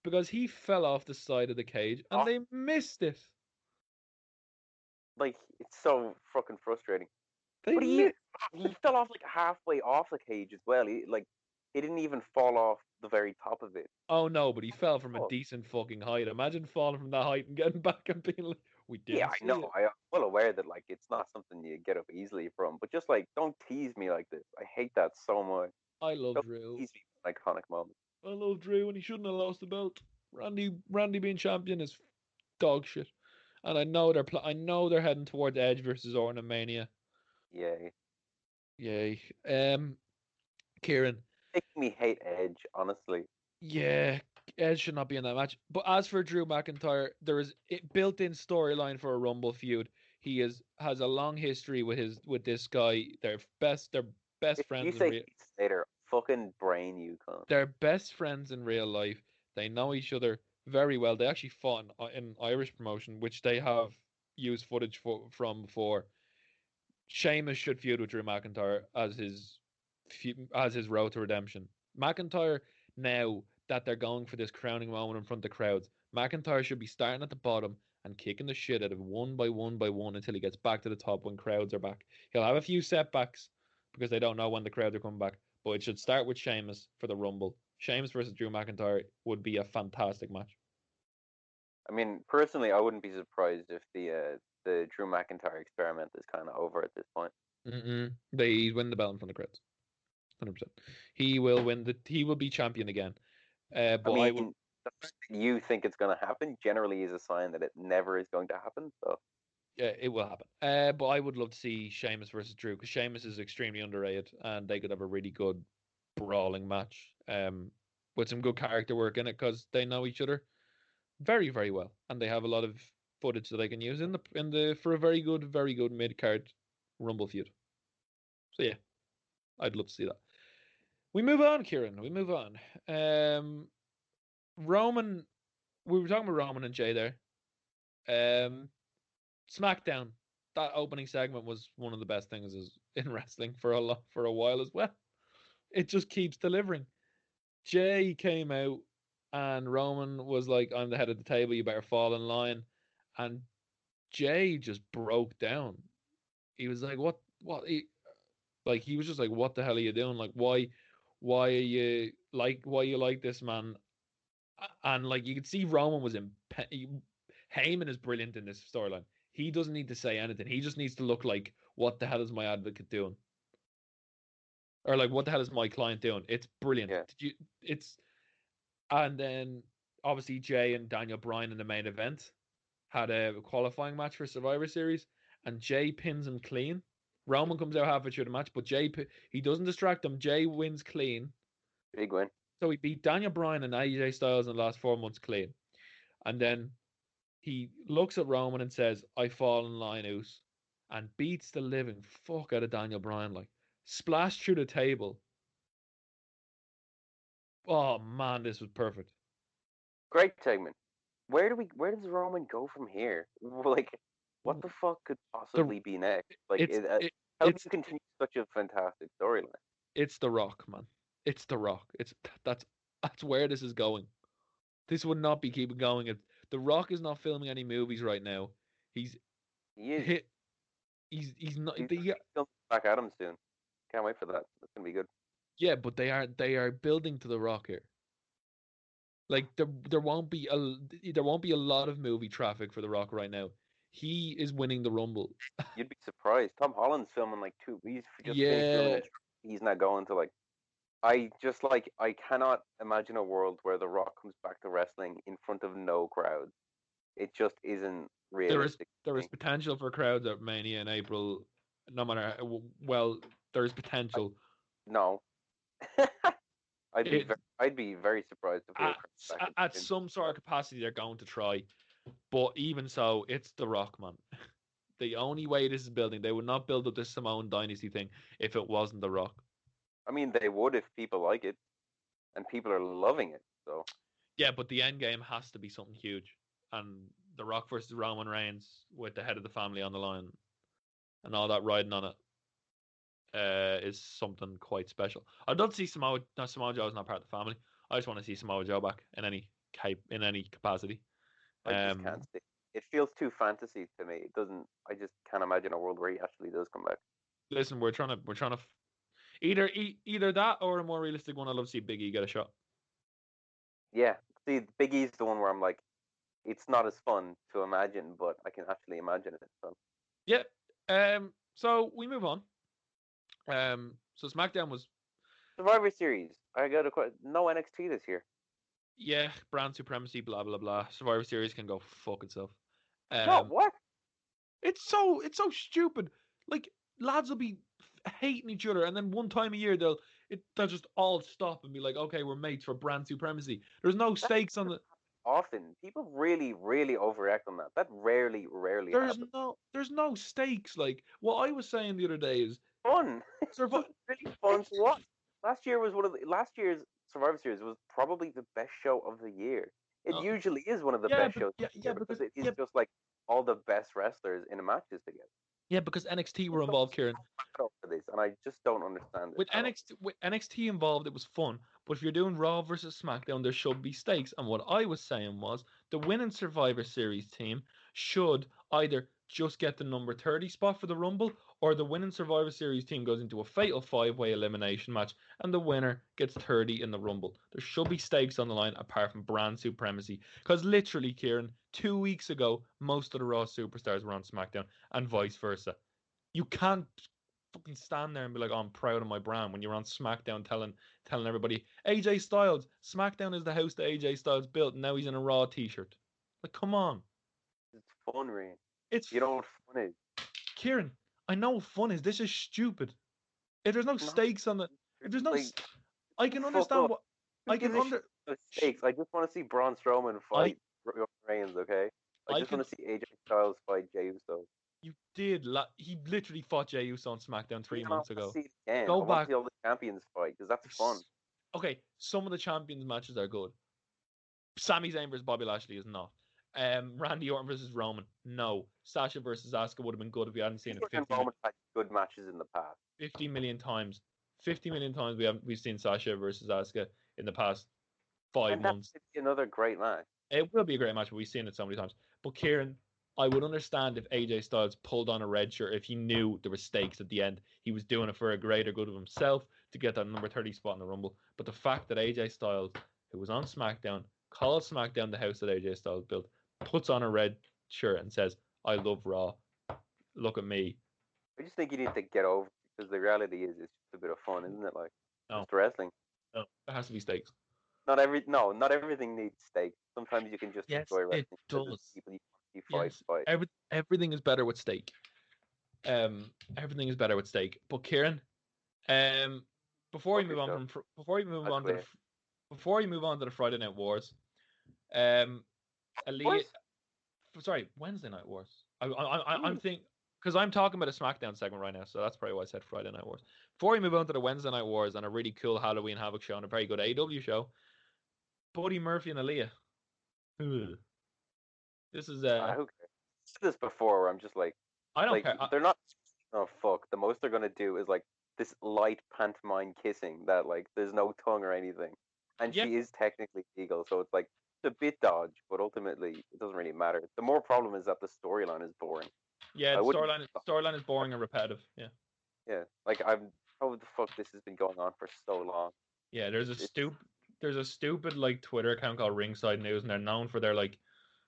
B: because he fell off the side of the cage and they missed it.
A: Like, it's so fucking frustrating.
B: But
A: he fell off like halfway off the cage as well. He didn't even fall off the very top of it.
B: Oh no, but he fell from a decent fucking height. Imagine falling from that height and getting back and being like, "We didn't."
A: Yeah, I know. I'm well aware that like it's not something you get up easily from. But just like, don't tease me like this. I hate that so much.
B: I love Drew.
A: Tease me an iconic moment.
B: I love Drew, and he shouldn't have lost the belt. Randy being champion is dog shit, and I know they're heading towards Edge versus Orton and Mania. Yay. Kieran.
A: Making me hate Edge, honestly.
B: Yeah, Edge should not be in that match. But as for Drew McIntyre, there is a built-in storyline for a Rumble feud. He has a long history with this guy. They're best friends.
A: You say later, fucking brain you cunt.
B: They're best friends in real life. They know each other very well. They actually fought in Irish promotion, which they have used footage from before. Sheamus should feud with Drew McIntyre as his road to redemption. McIntyre now that they're going for this crowning moment in front of crowds. McIntyre should be starting at the bottom and kicking the shit out of one by one until he gets back to the top when crowds are back. He'll have a few setbacks because they don't know when the crowds are coming back, but it should start with Sheamus for the Rumble. Sheamus versus Drew McIntyre would be a fantastic match.
A: I mean, personally, I wouldn't be surprised if the Drew McIntyre experiment is kind of over at this point.
B: They win the belt in front of crowds. 100%. He will win he will be champion again. But
A: I mean, the fact that you think it's going to happen generally is a sign that it never is going to happen. So
B: yeah, it will happen. But I would love to see Sheamus versus Drew because Sheamus is extremely underrated, and they could have a really good brawling match. With some good character work in it because they know each other very, very well, and they have a lot of footage that they can use in the for a very good mid card Rumble feud. So yeah, I'd love to see that. We move on, Kieran. We move on. Roman, we were talking about Roman and Jay there. SmackDown, that opening segment was one of the best things in wrestling for a while as well. It just keeps delivering. Jay came out and Roman was like, "I'm the head of the table. You better fall in line." And Jay just broke down. He was like, "What? What?" He was just like, "What the hell are you doing? Like, why are you like this, man?" And like you could see Roman was in Heyman is brilliant in this storyline. He doesn't need to say anything. He just needs to look like, "What the hell is my advocate doing?" Or like, "What the hell is my client doing?" It's brilliant.
A: yeah.
B: And then obviously Jay and Daniel Bryan in the main event had a qualifying match for Survivor Series, and Jay pins him clean. Roman comes out halfway through the match, but he doesn't distract him. Jay wins clean.
A: Big win.
B: So he beat Daniel Bryan and AJ Styles in the last 4 months clean. And then he looks at Roman and says, "I fall in line, Oos," and beats the living fuck out of Daniel Bryan, like splashed through the table. Oh man, this was perfect.
A: Great segment. Where does Roman go from here? Like, what the fuck could possibly be next? Like, how do you continue such a fantastic storyline?
B: It's The Rock, man. It's The Rock. That's where this is going. This would not be keeping going if The Rock is not filming any movies right now.
A: He is.
B: He's not.
A: He's filming Black Adam soon. Can't wait for that. That's gonna be good.
B: Yeah, but they are building to The Rock here. Like there won't be a lot of movie traffic for The Rock right now. He is winning the Rumble.
A: You'd be surprised. Tom Holland's filming like he's just finished filming. He's not going to like. I cannot imagine a world where The Rock comes back to wrestling in front of no crowds. It just isn't realistic.
B: There is potential for crowds at Mania in April. No matter well, there's potential.
A: No. I'd be very surprised if
B: at some sort of capacity they're going to try, but even so, it's The Rock, man. The only way this is building, they would not build up this Samoan dynasty thing if it wasn't The Rock.
A: I mean, they would if people like it, and people are loving it. So
B: yeah, but the end game has to be something huge, and The Rock versus Roman Reigns with the head of the family on the line, and all that riding on it. Is something quite special. I'd love to see Samoa Joe's not part of the family. I just want to see Samoa Joe back in any capacity.
A: I just can't see. It feels too fantasy to me. It doesn't. I just can't imagine a world where he actually does come back.
B: Listen, we're trying to either that or a more realistic one. I'd love to see Big E get a shot.
A: Yeah, see, Big E's the one where I'm like, it's not as fun to imagine, but I can actually imagine it. So
B: yeah. So we move on. So SmackDown was
A: Survivor Series. I got no NXT this year.
B: Yeah, brand supremacy, blah blah blah. Survivor Series can go fuck itself.
A: No, what?
B: It's so stupid. Like lads will be hating each other, and then one time a year they'll just all stop and be like, "Okay, we're mates for brand supremacy." There's no stakes on the.
A: Often people really overact on that. That rarely happens.
B: There's no stakes. Like what I was saying the other day is
A: fun. It's really fun to watch. Last year's Survivor Series was probably the best show of the year. It usually is one of the best shows because it is just like all the best wrestlers in a matches together.
B: Yeah, because NXT were involved, Kieran.
A: For this, and I just don't understand it.
B: With NXT involved, it was fun. But if you're doing Raw versus SmackDown, there should be stakes. And what I was saying was the winning Survivor Series team should either just get the number 30 spot for the Rumble, or the winning Survivor Series team goes into a fatal 5-way elimination match, and the winner gets 30 in the Rumble. There should be stakes on the line apart from brand supremacy. Because literally, Kieran, 2 weeks ago, most of the Raw superstars were on SmackDown, and vice versa. You can't fucking stand there and be like, oh, I'm proud of my brand when you're on SmackDown telling everybody, AJ Styles, SmackDown is the house that AJ Styles built, and now he's in a Raw t-shirt. Like, come on.
A: It's fun, Rian.
B: It's
A: You know what fun is?
B: Kieran, I know what fun is. This is stupid. If there's no stakes on the, if there's no,
A: Like,
B: I can understand what I
A: Who
B: can
A: gives a
B: under.
A: shit about stakes. I just want to see Braun Strowman fight Reigns, okay? I just want to see AJ Styles fight Jey Uso.
B: You did. He literally fought Jey Uso on SmackDown 3 months ago.
A: See it again.
B: Go
A: I want
B: back.
A: to see all the champions fight because that's fun.
B: Okay, some of the champions matches are good. Sami Zayn versus Bobby Lashley is not. Randy Orton versus Roman, no. Sasha versus Asuka would have been good if we hadn't seen it 50
A: Roman had good matches in the past.
B: 50 million times. 50 million times we've seen Sasha versus Asuka in the past 5 months.
A: That would be another great match.
B: It will be a great match, but we've seen it so many times. But Kieran, I would understand if AJ Styles pulled on a red shirt if he knew there were stakes at the end. He was doing it for a greater good of himself to get that number 30 spot in the Rumble. But the fact that AJ Styles, who was on SmackDown, called SmackDown the house that AJ Styles built, puts on a red shirt and says, I love Raw. Look at me.
A: I just think you need to get over it because the reality is it's just a bit of fun, isn't it? Like,
B: No.
A: just wrestling.
B: No, there has to be stakes.
A: Not everything needs stakes. Sometimes you can just enjoy wrestling.
B: It does.
A: People you fight.
B: Everything is better with stake. Everything is better with stake. But Kieran, before you move on to the Friday Night Wars, Wednesday Night Wars. I'm thinking because I'm talking about a SmackDown segment right now, so that's probably why I said Friday Night Wars. Before we move on to the Wednesday Night Wars and a really cool Halloween Havoc show and a very good AEW show, Buddy Murphy and Aaliyah. This is
A: I've said this before where I'm just like,
B: I don't care.
A: They're not. Oh fuck! The most they're gonna do is like this light pantomime kissing that like there's no tongue or anything, and she is technically legal, so it's like it's a bit dodge, but ultimately it doesn't really matter. The more problem is that the storyline is boring.
B: Yeah, the storyline is boring and repetitive. Yeah.
A: Yeah, like how the fuck this has been going on for so long.
B: Yeah, there's a stupid like Twitter account called Ringside News, and they're known for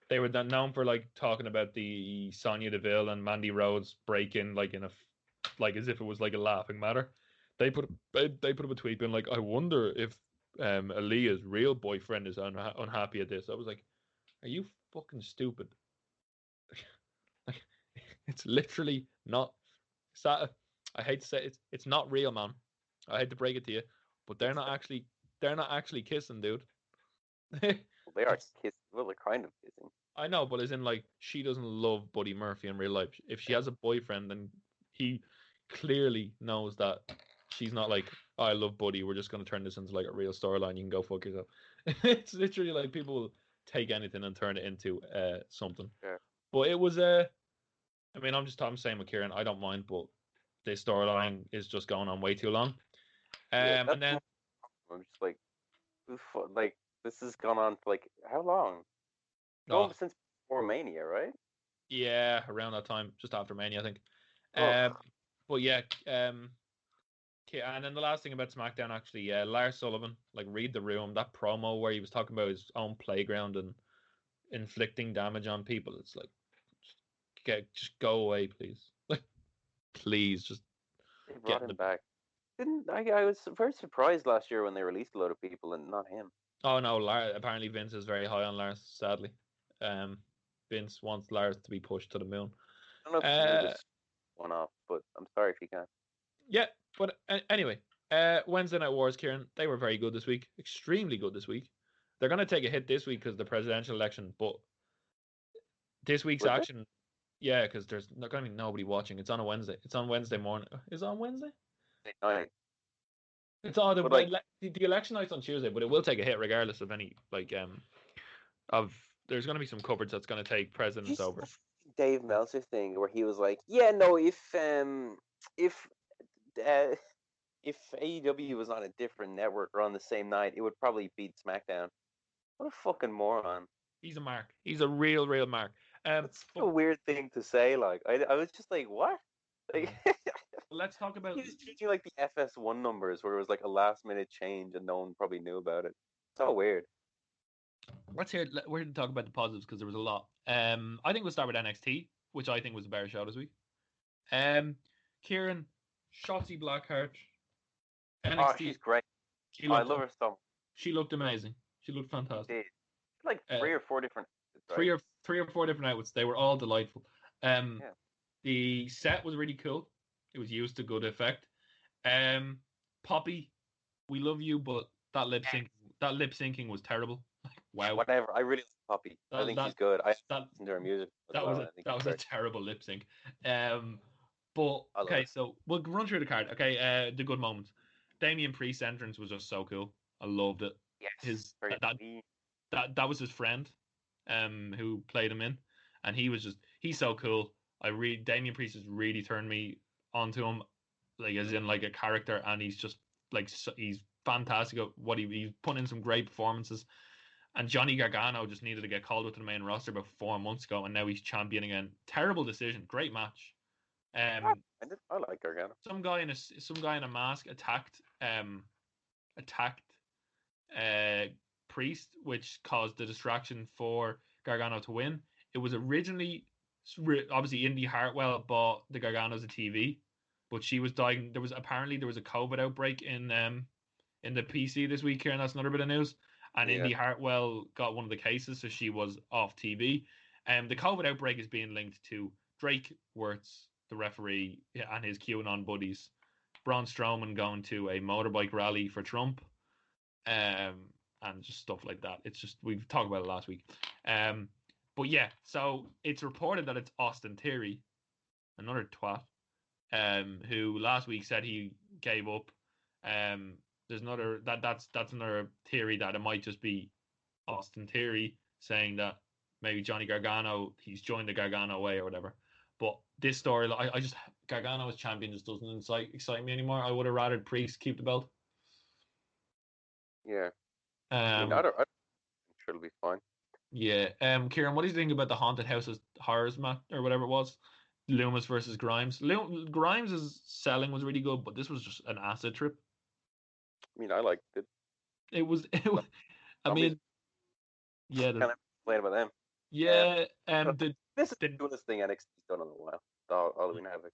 B: they were known for like talking about the Sonya Deville and Mandy Rhodes break-in like as if it was like a laughing matter. They put up a tweet being like, I wonder if Aaliyah's real boyfriend is unhappy at this. I was like, are you fucking stupid? Like, it's literally not. I hate to say it's not real, man. I hate to break it to you, but they're not actually kissing, dude.
A: They are kissing. Well, they're kind of kissing.
B: I know, but as in like she doesn't love Buddy Murphy in real life. If she has a boyfriend, then he clearly knows that she's not like, oh, I love Buddy. We're just gonna turn this into like a real storyline. You can go fuck yourself. It's literally like people will take anything and turn it into something.
A: Yeah.
B: But it was I mean, I'm saying with Kieran, I don't mind, but this storyline is just going on way too long. And then
A: I'm just like this has gone on for like how long? Since before Mania, right?
B: Yeah, around that time, just after Mania, I think. But yeah, and then the last thing about SmackDown, actually, Lars Sullivan, like Read the Room, that promo where he was talking about his own playground and inflicting damage on people. It's like, just go away, please. Like, please, just
A: get him back. I was very surprised last year when they released a lot of people and not him.
B: Oh no, apparently Vince is very high on Lars, sadly. Vince wants Lars to be pushed to the moon.
A: I don't know if you just one off, but I'm sorry if you can't.
B: Yeah, but anyway, Wednesday Night Wars, Kieran, they were very good this week. Extremely good this week. They're going to take a hit this week because of the presidential election, but this week's action... Yeah, because there's not going to be nobody watching. It's on a Wednesday. It's on Wednesday morning. Is it on Wednesday?
A: Night.
B: It's on the election night's on Tuesday, but it will take a hit regardless of any there's going to be some coverage that's going to take presidents over.
A: Dave Meltzer thing where he was like, yeah, no, if if AEW was on a different network or on the same night, it would probably beat SmackDown. What a fucking moron!
B: He's a mark. He's a real mark.
A: That's such a weird thing to say. Like, I was just like, what? Like,
B: let's talk about.
A: he was changing like the FS1 numbers, where it was like a last minute change and no one probably knew about it. So weird.
B: We're here to talk about the positives because there was a lot. I think we'll start with NXT, which I think was a better show this week. Kieran, Shotzi Blackheart, NXT.
A: Oh, she's great. I love her so much.
B: She looked amazing. She looked fantastic.
A: She did. Like 3 or 4 different
B: outfits, three or four different outfits. They were all delightful. The set was really cool. It was used to good effect. Poppy, we love you, but that lip syncing was terrible. Wow.
A: Whatever. I really like Poppy. I think she's good. I listen to her music.
B: That was a terrible lip sync. But okay, so we'll run through the card. Okay, the good moments. Damian Priest's entrance was just so cool. I loved it.
A: Yes.
B: That was his friend, who played him in, and he's so cool. Damian Priest has really turned me onto him, like as in like a character, and he's just like he's fantastic at what he's put in some great performances. And Johnny Gargano just needed to get called up to the main roster about 4 months ago, and now he's champion again. Terrible decision, great match.
A: I like Gargano.
B: Some guy in a mask attacked Priest, which caused the distraction for Gargano to win. It was originally obviously Indy Hartwell bought the Garganos a TV, but she was dying. There was a COVID outbreak in the PC this week here, and that's another bit of news. And Indy Hartwell got one of the cases, so she was off TV. The COVID outbreak is being linked to Drake Wirtz, the referee, and his QAnon buddies. Braun Strowman going to a motorbike rally for Trump, and just stuff like that. It's just, we've talked about it last week. But yeah, so it's reported that it's Austin Theory, another twat, who last week said he gave up. There's another that's another theory that it might just be Austin Theory saying that maybe Johnny Gargano, he's joined the Gargano way or whatever. But this story, I just, Gargano as champion just doesn't excite me anymore. I would have rather Priest keep the belt.
A: Yeah. I'm sure it'll be fine.
B: Yeah. Kieran, what do you think about the Haunted Houses Horrors match or whatever it was? Loomis versus Grimes. Grimes' selling was really good, but this was just an acid trip.
A: I mean, I liked it.
B: It was I mean, yeah.
A: Can I complain about them?
B: Yeah.
A: This is the coolest thing NXT's done in a while. The Halloween Havoc.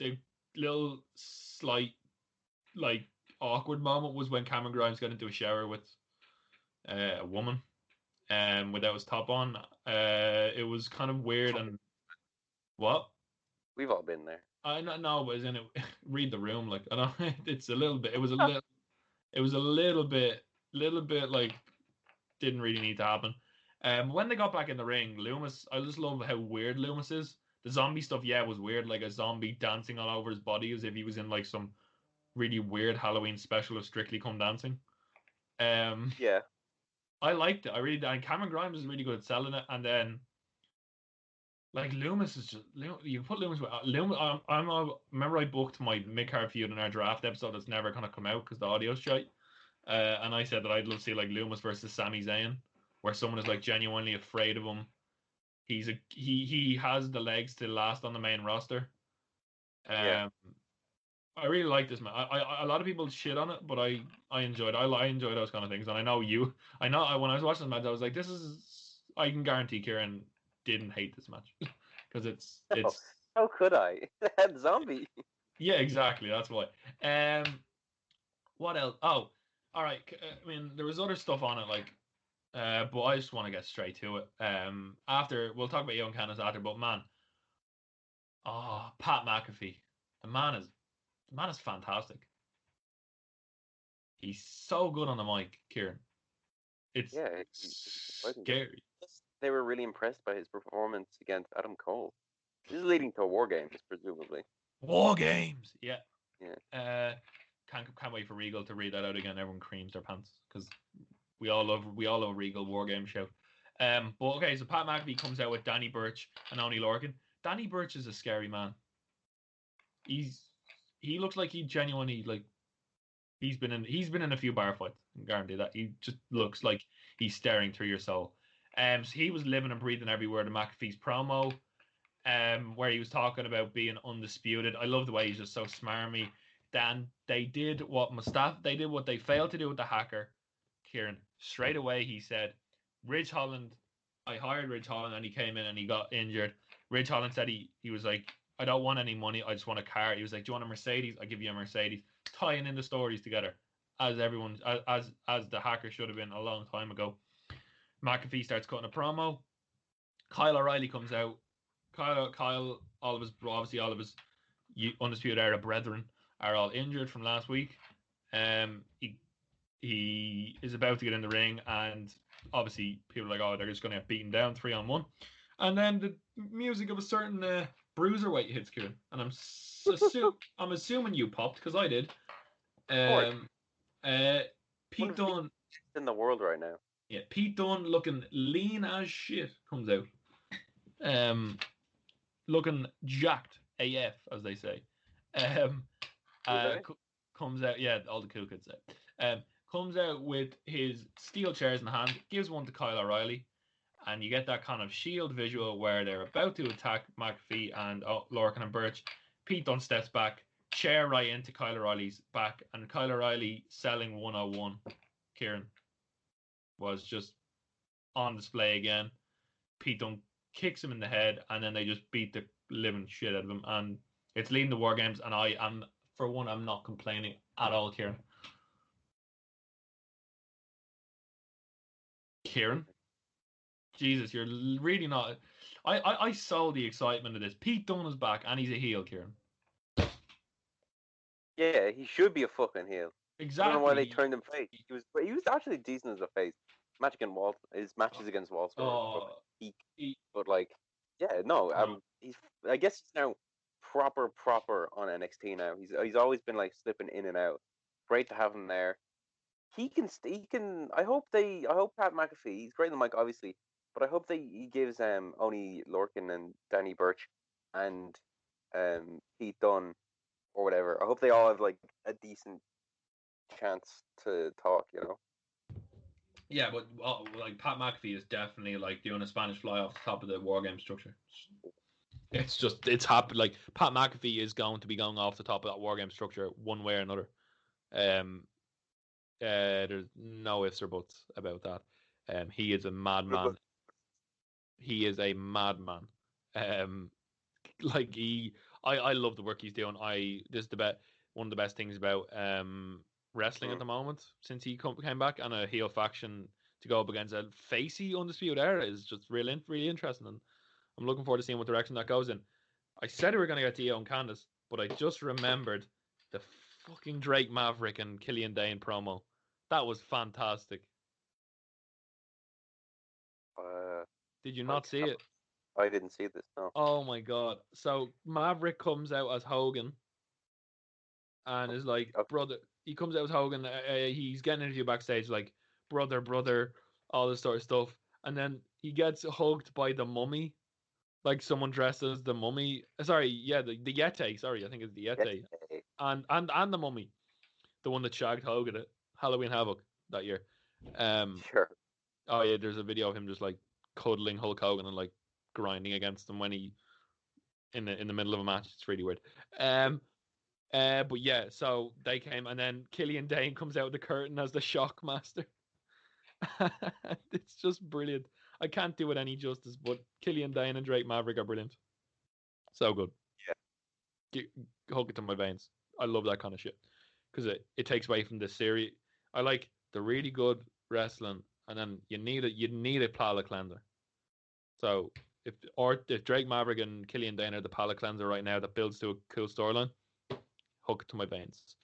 B: The little slight, like, awkward moment was when Cameron Grimes got into a shower with a woman, without his top on. It was kind of weird and what?
A: We've all been there.
B: I know, but isn't it? Read the room, like, I know it's a little bit. It was a little bit like didn't really need to happen. When they got back in the ring, Loomis, I just love how weird Loomis is. The zombie stuff, was weird, like a zombie dancing all over his body as if he was in like some really weird Halloween special of Strictly Come Dancing.
A: Yeah.
B: I liked it. And Cameron Grimes is really good at selling it. And then, like, Loomis is just, you put Loomis with Loomis. Remember I booked my mid-card feud in our draft episode that's never going to come out because the audio's shite. And I said that I'd love to see like Loomis versus Sami Zayn, where someone is like genuinely afraid of him. He has the legs to last on the main roster. I really like this man. A lot of people shit on it, but I enjoyed it. I enjoy those kind of things, and I know when I was watching this match, I was like, I can guarantee Kieran didn't hate this match because it's.
A: How could I? They had zombie.
B: Yeah, exactly. That's why. What else? Oh, all right. I mean, there was other stuff on it, like, but I just want to get straight to it. After we'll talk about Young Candace after, but man, Pat McAfee, the man is fantastic. He's so good on the mic, Kieran. It's scary.
A: They were really impressed by his performance against Adam Cole. This is leading to War Games, presumably.
B: War Games, yeah.
A: Yeah.
B: Can't wait for Regal to read that out again. Everyone creams their pants because we all love Regal War Game shout. But okay, so Pat McAfee comes out with Danny Burch and Oney Lorcan. Danny Burch is a scary man. he looks like he genuinely like he's been in a few bar fights. I can guarantee that. He just looks like he's staring through your soul. So he was living and breathing every word of McAfee's promo. Where he was talking about being undisputed. I love the way he's just so smarmy. Dan, they did what they failed to do with the hacker, Kieran. Straight away he said, Ridge Holland, I hired Ridge Holland and he came in and he got injured. Ridge Holland said he was like, I don't want any money, I just want a car. He was like, do you want a Mercedes? I'll give you a Mercedes. Tying in the stories together, as the hacker should have been a long time ago. McAfee starts cutting a promo. Kyle O'Reilly comes out. Kyle, all of his Undisputed Era brethren are all injured from last week. He is about to get in the ring, and obviously people are like, oh, they're just going to get beaten down 3-on-1. And then the music of a certain bruiserweight hits, Kieran, and I'm assuming you popped because I did. Pete Dunne
A: in the world right now.
B: Yeah, Pete Dunne looking lean as shit comes out. Looking jacked AF, as they say. Comes out, yeah, all the cool kids say. Comes out with his steel chairs in hand, gives one to Kyle O'Reilly, and you get that kind of shield visual where they're about to attack McAfee and Lorcan and Birch. Pete Dunne steps back, chair right into Kyle O'Reilly's back, and Kyle O'Reilly selling 101. Kieran was just on display again. Pete Dunne kicks him in the head, and then they just beat the living shit out of him. And it's leading the War Games, and I'm not complaining at all, Kieran. Kieran? Jesus, you're really not... I saw the excitement of this. Pete Dunne is back, and he's a heel, Kieran.
A: Yeah, he should be a fucking heel.
B: Exactly.
A: I don't know why they turned him face. He was actually decent as a face. His matches against Walter were peak. But like, yeah, no. I guess he's now proper on NXT now. He's always been like slipping in and out. Great to have him there. He can. I hope Pat McAfee. He's great on the mic, obviously, but I hope he gives Oni Lorcan and Danny Burch and Pete Dunne or whatever. I hope they all have like a decent chance to talk, you know.
B: Yeah, but like Pat McAfee is definitely like doing a Spanish fly off the top of the War Game structure. It's happened. Like Pat McAfee is going to be going off the top of that War Game structure one way or another. There's no ifs or buts about that. He is a madman. He is a madman. Like I love the work he's doing. This is one of the best things about wrestling at the moment since he came back, and a heel faction to go up against a facey Undisputed Era is just really interesting, and I'm looking forward to seeing what direction that goes in. I said we were going to get Dio and Candice, but I just remembered the fucking Drake Maverick and Killian Dane promo. That was fantastic. Did you not see it?
A: I didn't see this, no.
B: Oh my god. So Maverick comes out as Hogan and is like, brother, he comes out as Hogan, he's getting interviewed backstage like, brother, all this sort of stuff. And then he gets hugged by the Mummy, like someone dressed as the Mummy. Sorry, yeah, the Yeti. Sorry, I think it's the Yeti. And the Mummy, the one that shagged Hogan at Halloween Havoc that year.
A: Sure.
B: Oh yeah, there's a video of him just like cuddling Hulk Hogan and like grinding against him when he in the middle of a match. It's really weird. But yeah, so they came, and then Killian Dane comes out of the curtain as the Shockmaster. It's just brilliant. I can't do it any justice, but Killian Dane and Drake Maverick are brilliant. So good. Yeah. Hook it to my veins. I love that kind of shit because it takes away from the series. I like the really good wrestling, and then you need a palate cleanser. So if Drake Maverick and Killian Dane are the palate cleanser right now that builds to a cool storyline, hook it to my veins.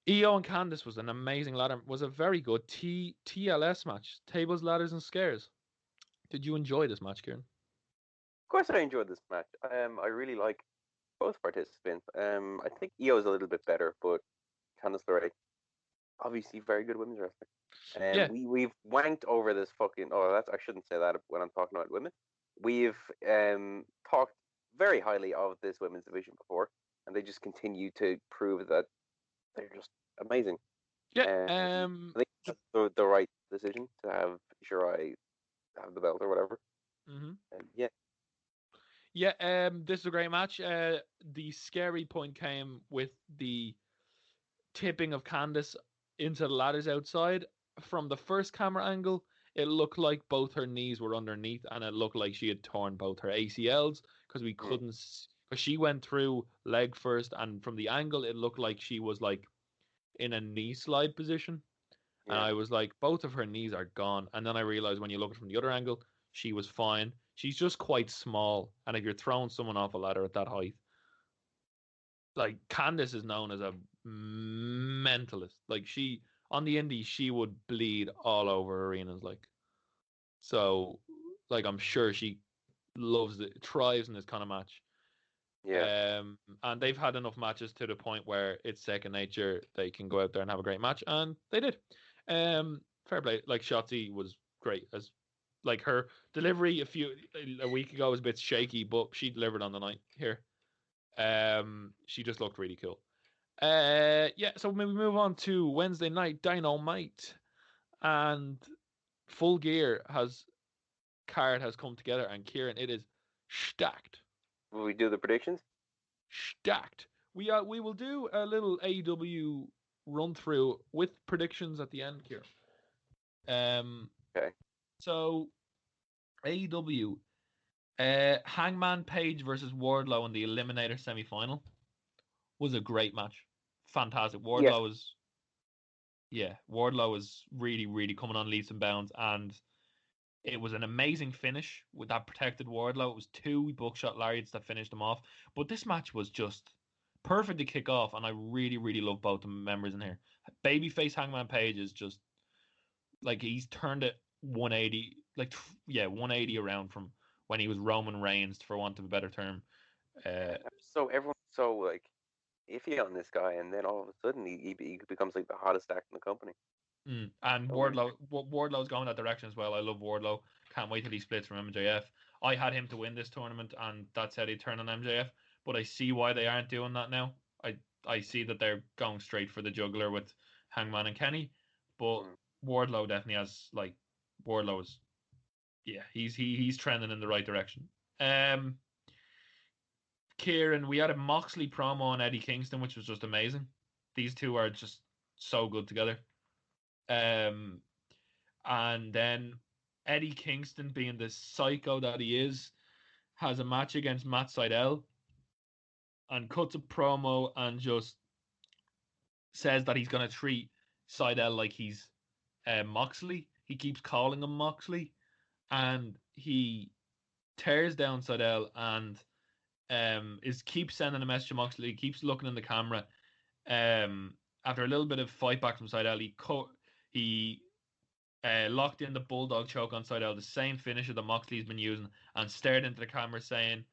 B: EO and Candice was an amazing ladder. Was a very good TLS match. Tables, ladders, and scares. Did you enjoy this match, Kieran?
A: Of course, I enjoyed this match. I really like both participants. I think EO is a little bit better, but Candice LeRae, obviously, very good women's wrestler.
B: Yeah.
A: We've wanked over this fucking. I shouldn't say that when I'm talking about women. We've talked very highly of this women's division before, and they just continue to prove that they're just amazing.
B: Yeah.
A: I think that's the right decision to have Shirai have the belt or whatever.
B: Mm-hmm.
A: Yeah.
B: Yeah. This is a great match. The scary point came with the tipping of Candice into the ladders outside. From the first camera angle, it looked like both her knees were underneath, and it looked like she had torn both her ACLs because we couldn't. Because she went through leg first, and from the angle, it looked like she was like in a knee slide position. And I was like, both of her knees are gone. And then I realized when you look at it from the other angle, she was fine. She's just quite small, and if you're throwing someone off a ladder at that height, like Candice is known as a mentalist. Like she on the indies, she would bleed all over arenas. Like so, like I'm sure she loves it, thrives in this kind of match.
A: Yeah.
B: And they've had enough matches to the point where it's second nature. They can go out there and have a great match, and they did. Fair play. Like Shotzi was great as like her delivery a week ago was a bit shaky, but she delivered on the night here. She just looked really cool. Yeah, so maybe move on to Wednesday night Dynamite, and Full Gear card has come together, and Kieran, it is stacked.
A: Will we do the predictions?
B: Stacked. We will do a little AEW run through with predictions at the end here.
A: Okay.
B: So AEW, Hangman Page versus Wardlow in the Eliminator semi-final was a great match. Fantastic. Wardlow was really, really coming on leaps and bounds, and it was an amazing finish with that protected Wardlow. It was 2 buckshot lariats that finished him off. But this match was just perfect to kick off, and I really, really love both the members in here. Babyface Hangman Page is just like he's turned it 180, 180 around from when he was Roman Reigns, for want of a better term.
A: So everyone's so like iffy on this guy, and then all of a sudden he becomes like the hottest act in the company.
B: And Wardlow's going that direction as well. I love Wardlow. Can't wait till he splits from MJF. I had him to win this tournament, and that's how they turn on MJF. But I see why they aren't doing that now. I see that they're going straight for the juggler with Hangman and Kenny. But Wardlow definitely has Wardlow's he's trending in the right direction. Kieran, we had a Moxley promo on Eddie Kingston, which was just amazing. These two are just so good together. And then Eddie Kingston, being the psycho that he is, has a match against Matt Sydal and cuts a promo and just says that he's going to treat Sydal like he's Moxley. He keeps calling him Moxley, and he tears down Sydal and keeps sending a message to Moxley. He keeps looking in the camera. After a little bit of fight back from Sydal, he locked in the bulldog choke on Sydal, the same finisher that Moxley's been using, and stared into the camera saying,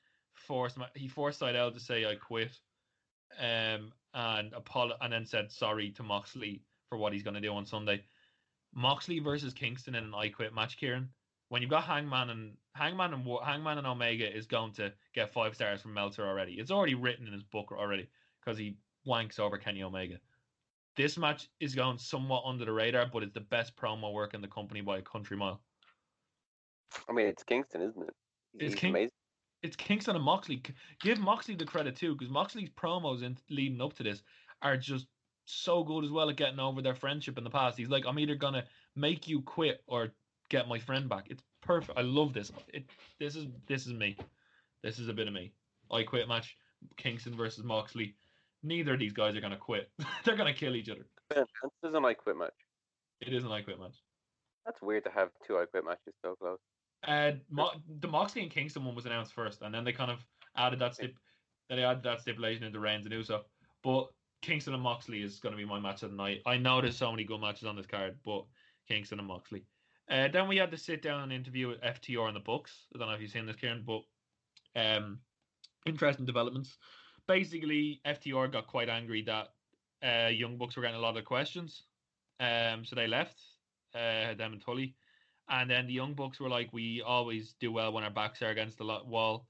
B: he forced Sydal to say I quit, and then said sorry to Moxley for what he's going to do on Sunday. Moxley versus Kingston in an I Quit match, Kieran. When you've got Hangman and Omega is going to get 5 stars from Meltzer already. It's already written in his book already because he wanks over Kenny Omega. This match is going somewhat under the radar, but it's the best promo work in the company by a country mile.
A: I mean, it's Kingston, isn't it? He's amazing.
B: It's Kingston and Moxley. Give Moxley the credit too, because Moxley's promos leading up to this are just so good as well at getting over their friendship in the past. He's like, I'm either gonna make you quit or get my friend back. It's perfect. I love this. This is me. This is a bit of me. I Quit match. Kingston versus Moxley. Neither of these guys are gonna quit. They're gonna kill each other.
A: This is an I Quit match.
B: It is an I Quit match.
A: That's weird to have 2 I Quit matches so close.
B: The Moxley and Kingston one was announced first, and then they kind of added that stipulation into Reigns and Uso. But Kingston and Moxley is going to be my match of the night. I know there's so many good matches on this card, but Kingston and Moxley. Then we had to sit down and interview with FTR in the books. I don't know if you've seen this, Kieran, but interesting developments. Basically, FTR got quite angry that Young Bucks were getting a lot of questions. So they left, them and Tully. And then the Young Bucks were like, we always do well when our backs are against the wall.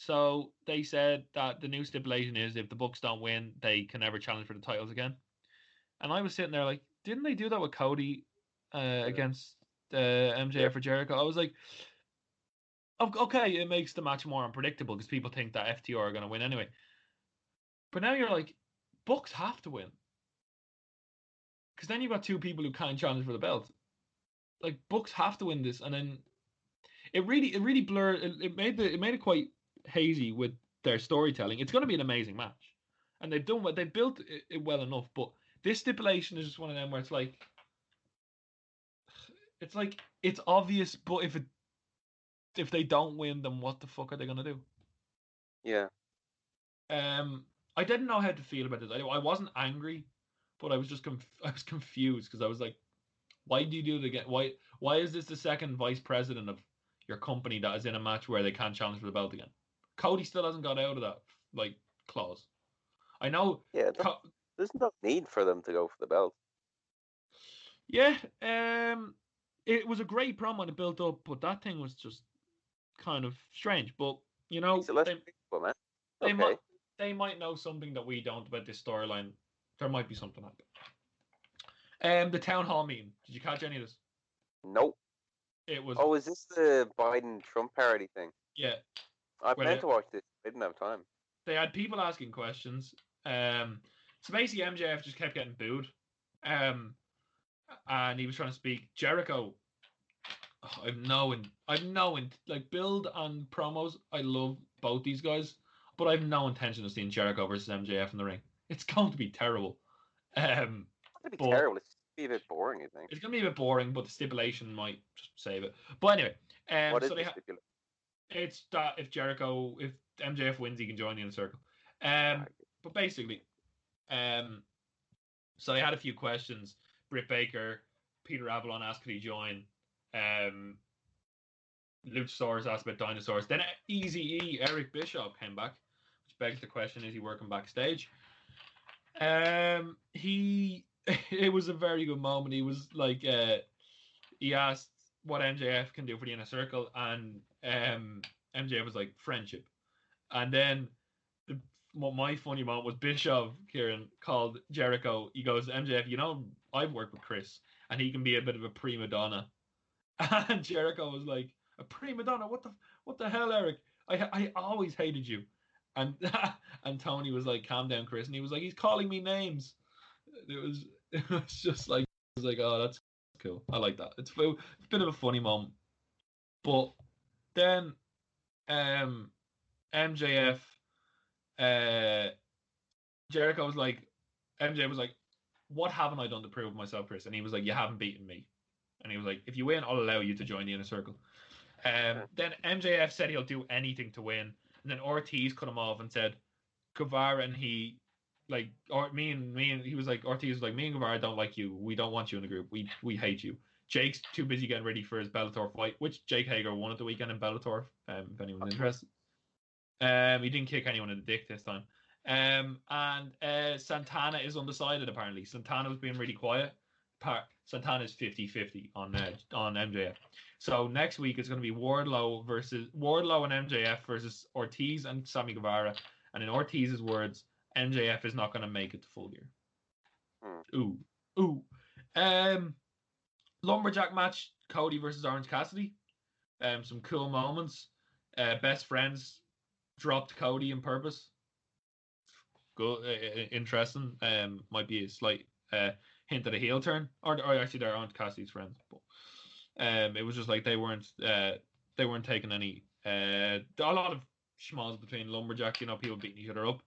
B: So they said that the new stipulation is if the Bucks don't win, they can never challenge for the titles again. And I was sitting there like, didn't they do that with Cody against MJF for Jericho? I was like, okay, it makes the match more unpredictable because people think that FTR are going to win anyway. But now you're like, Bucks have to win. Because then you've got two people who can't challenge for the belt. Like, Bucks have to win this, and then it really blurred. It made it quite hazy with their storytelling. It's going to be an amazing match, and they've built it well enough. But this stipulation is just one of them where it's like it's obvious, but if they don't win, then what the fuck are they going to do?
A: Yeah.
B: I didn't know how to feel about this. I wasn't angry, but I was just I was confused because I was like, why do you do it again? Why is this the second vice president of your company that is in a match where they can't challenge for the belt again? Cody still hasn't got out of that like clause. I know.
A: Yeah, there's no need for them to go for the belt.
B: Yeah, it was a great promo and it built up, but that thing was just kind of strange. But you know, they might know something that we don't about this storyline. There might be something happening. The town hall meeting. Did you catch any of this?
A: Nope.
B: It was.
A: Oh, is this the Biden-Trump parody thing?
B: Yeah.
A: I planned to watch this. I didn't have time.
B: They had people asking questions. So basically, MJF just kept getting booed. And he was trying to speak. Jericho. I've no like build on promos. I love both these guys, but I have no intention of seeing Jericho versus MJF in the ring. It's going to be terrible.
A: It's going to be terrible. It's going to be a bit boring, I think.
B: It's going to be a bit boring, but the stipulation might just save it. But anyway,
A: what is the stipulation?
B: It's that if MJF wins, he can join the Inner Circle. But basically, so they had a few questions. Britt Baker, Peter Avalon asked could he join. Luchasaurus asked about dinosaurs. Then Eazy-E, Eric Bischoff came back, which begs the question: is he working backstage? It was a very good moment. He was like, he asked what MJF can do for the Inner Circle, and MJF was like friendship. And then my funny moment was Bischoff, Kieran, called Jericho. He goes, MJF, you know, I've worked with Chris, and he can be a bit of a prima donna. And Jericho was like, a prima donna? What the hell, Eric? I always hated you. And and Tony was like, calm down, Chris. And he was like, he's calling me names. It was just like, oh, that's cool. I like that. It's a bit of a funny moment. But then MJF, Jericho was like, MJ was like, what haven't I done to prove myself, Chris? And he was like, you haven't beaten me. And he was like, if you win, I'll allow you to join the Inner Circle. Then MJF said he'll do anything to win. And then Ortiz cut him off and said, Guevara and he, like, or me and he was like, Ortiz was like, me and Guevara don't like you. We don't want you in the group. We hate you. Jake's too busy getting ready for his Bellator fight, which Jake Hager won at the weekend in Bellator, if anyone's interested. He didn't kick anyone in the dick this time. And Santana is undecided, apparently. Santana was being really quiet. Santana's 50-50 on MJF. So next week it's going to be Wardlow and MJF versus Ortiz and Sammy Guevara. And in Ortiz's words, MJF is not going to make it to Full Gear. Ooh. Lumberjack match, Cody versus Orange Cassidy. Some cool moments. Best friends dropped Cody on purpose. Good, interesting. Might be a slight hint at a heel turn, or actually they're Orange Cassidy's friends. But it was just like they weren't taking any. A lot of schmalls between Lumberjack, people beating each other up.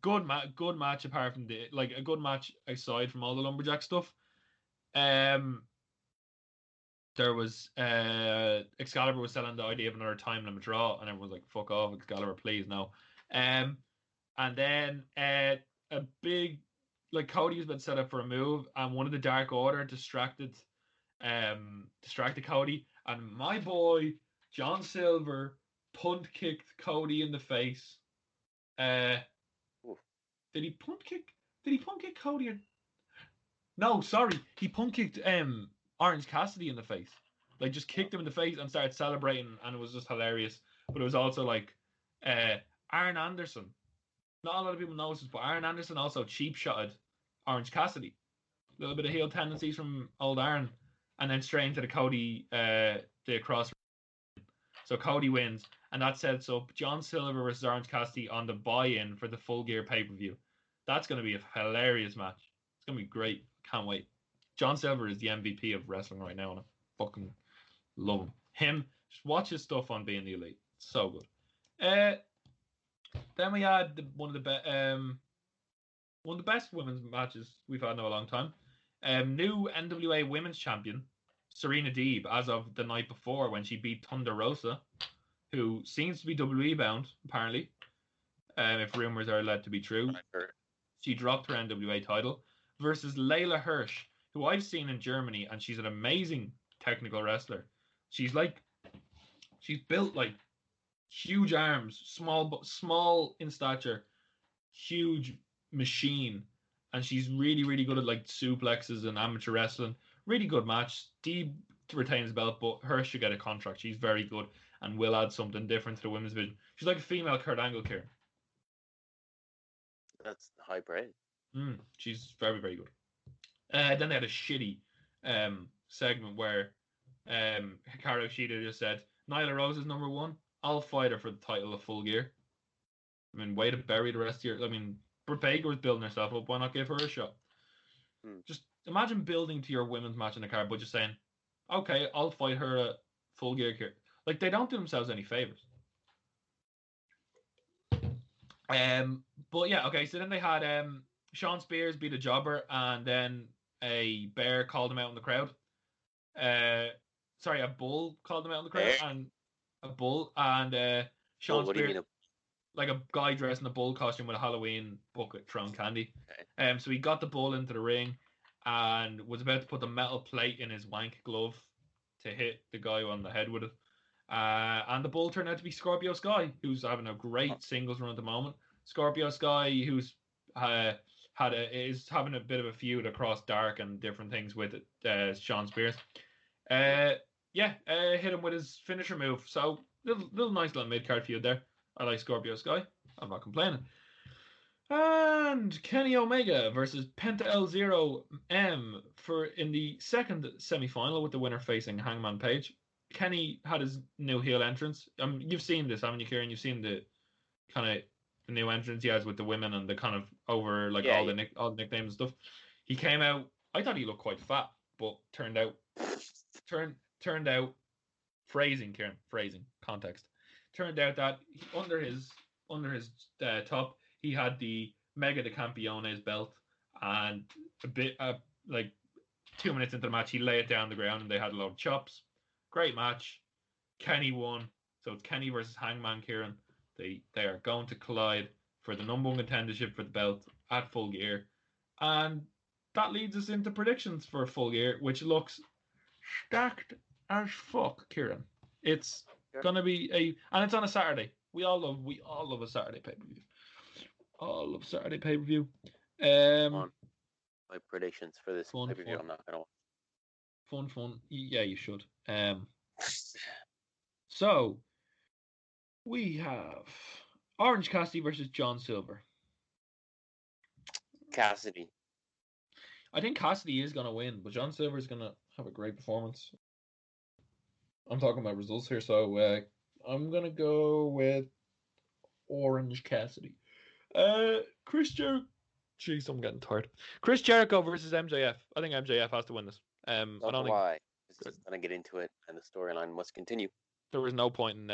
B: Good match apart from a good match aside from all the Lumberjack stuff. There was Excalibur was selling the idea of another time limit draw, and everyone was like, "Fuck off, Excalibur, please no." And then a big, like, Cody was been set up for a move, and one of the Dark Order distracted Cody, and my boy John Silver punt kicked Cody in the face. Did he punt kick Cody? No, sorry, he punt kicked Orange Cassidy in the face. Like, just kicked him in the face and started celebrating, and it was just hilarious. But it was also like Arn Anderson. Not a lot of people know this, but Arn Anderson also cheap shotted Orange Cassidy. A little bit of heel tendencies from old Arn, and then straight into the Cody the cross. So Cody wins, and that sets up John Silver versus Orange Cassidy on the buy-in for the Full Gear pay-per-view. That's going to be a hilarious match. It's going to be great. Can't wait. John Silver is the MVP of wrestling right now, and I fucking love him. Just watch his stuff on Being the Elite. It's so good. Then we had one of the best women's matches we've had in a long time. New NWA Women's Champion Serena Deeb, as of the night before when she beat Thunder Rosa, who seems to be WWE bound apparently, if rumors are led to be true. She dropped her NWA title versus Layla Hirsch, who I've seen in Germany, and she's an amazing technical wrestler. She's built like huge arms, small in stature, huge machine, and she's really, really good at like suplexes and amateur wrestling. Really good match. Deeb retains the belt, but Hirsch should get a contract. She's very good and will add something different to the women's division. She's like a female Kurt Angle, Kieran.
A: That's high praise.
B: She's very, very good. Then they had a shitty segment where Hikaru Shida just said, Nyla Rose is number one. I'll fight her for the title of Full Gear. I mean, way to bury the rest of your... I mean, Britt Baker was building herself up. Why not give her a shot? Just imagine building to your women's match in the card, but just saying, okay, I'll fight her at Full Gear. Like, they don't do themselves any favors. But yeah, okay, so then they had Sean Spears beat a jobber, and then a bear called him out in the crowd. Sorry, a bull called him out in the crowd, and a bull, and Sean Spears, like a guy dressed in a bull costume with a Halloween bucket throwing candy. Okay. So he got the bull into the ring and was about to put the metal plate in his wank glove to hit the guy on the head with it. And the bull turned out to be Scorpio Sky, who's having a great singles run at the moment. Scorpio Sky, who's is having a bit of a feud across Dark and different things with Sean Spears. Hit him with his finisher move. So little nice little mid card feud there. I like Scorpio Sky. I'm not complaining. And Kenny Omega versus Penta El Zero M in the second semi-final, with the winner facing Hangman Page. Kenny had his new heel entrance. You've seen this, haven't you, Kieran? You've seen the kind of the new entrance he has with the women and the kind of over like all the nicknames and stuff. He came out. I thought he looked quite fat, but turned out phrasing context. Turned out that under his top he had the Mega de Campeones belt, and a bit like 2 minutes into the match he lay it down on the ground and they had a lot of chops. Great match. Kenny won, so it's Kenny versus Hangman, Kieran. They are going to collide for the number one contendership for the belt at Full Gear, and that leads us into predictions for Full Gear, which looks stacked as fuck, Kieran. It's gonna be and it's on a Saturday. We all love a Saturday pay-per-view. All love Saturday pay-per-view.
A: My predictions for this pay-per-view, I'm not gonna watch.
B: Fun. Yeah, you should. So we have Orange Cassidy versus John Silver.
A: Cassidy.
B: I think Cassidy is gonna win, but John Silver is gonna have a great performance. I'm talking about results here, so I'm gonna go with Orange Cassidy. Chris Jericho. Jeez, I'm getting tired. Chris Jericho versus MJF. I think MJF has to win this. I don't know
A: why. It's just gonna get into it, and the storyline must continue.
B: There was no point in.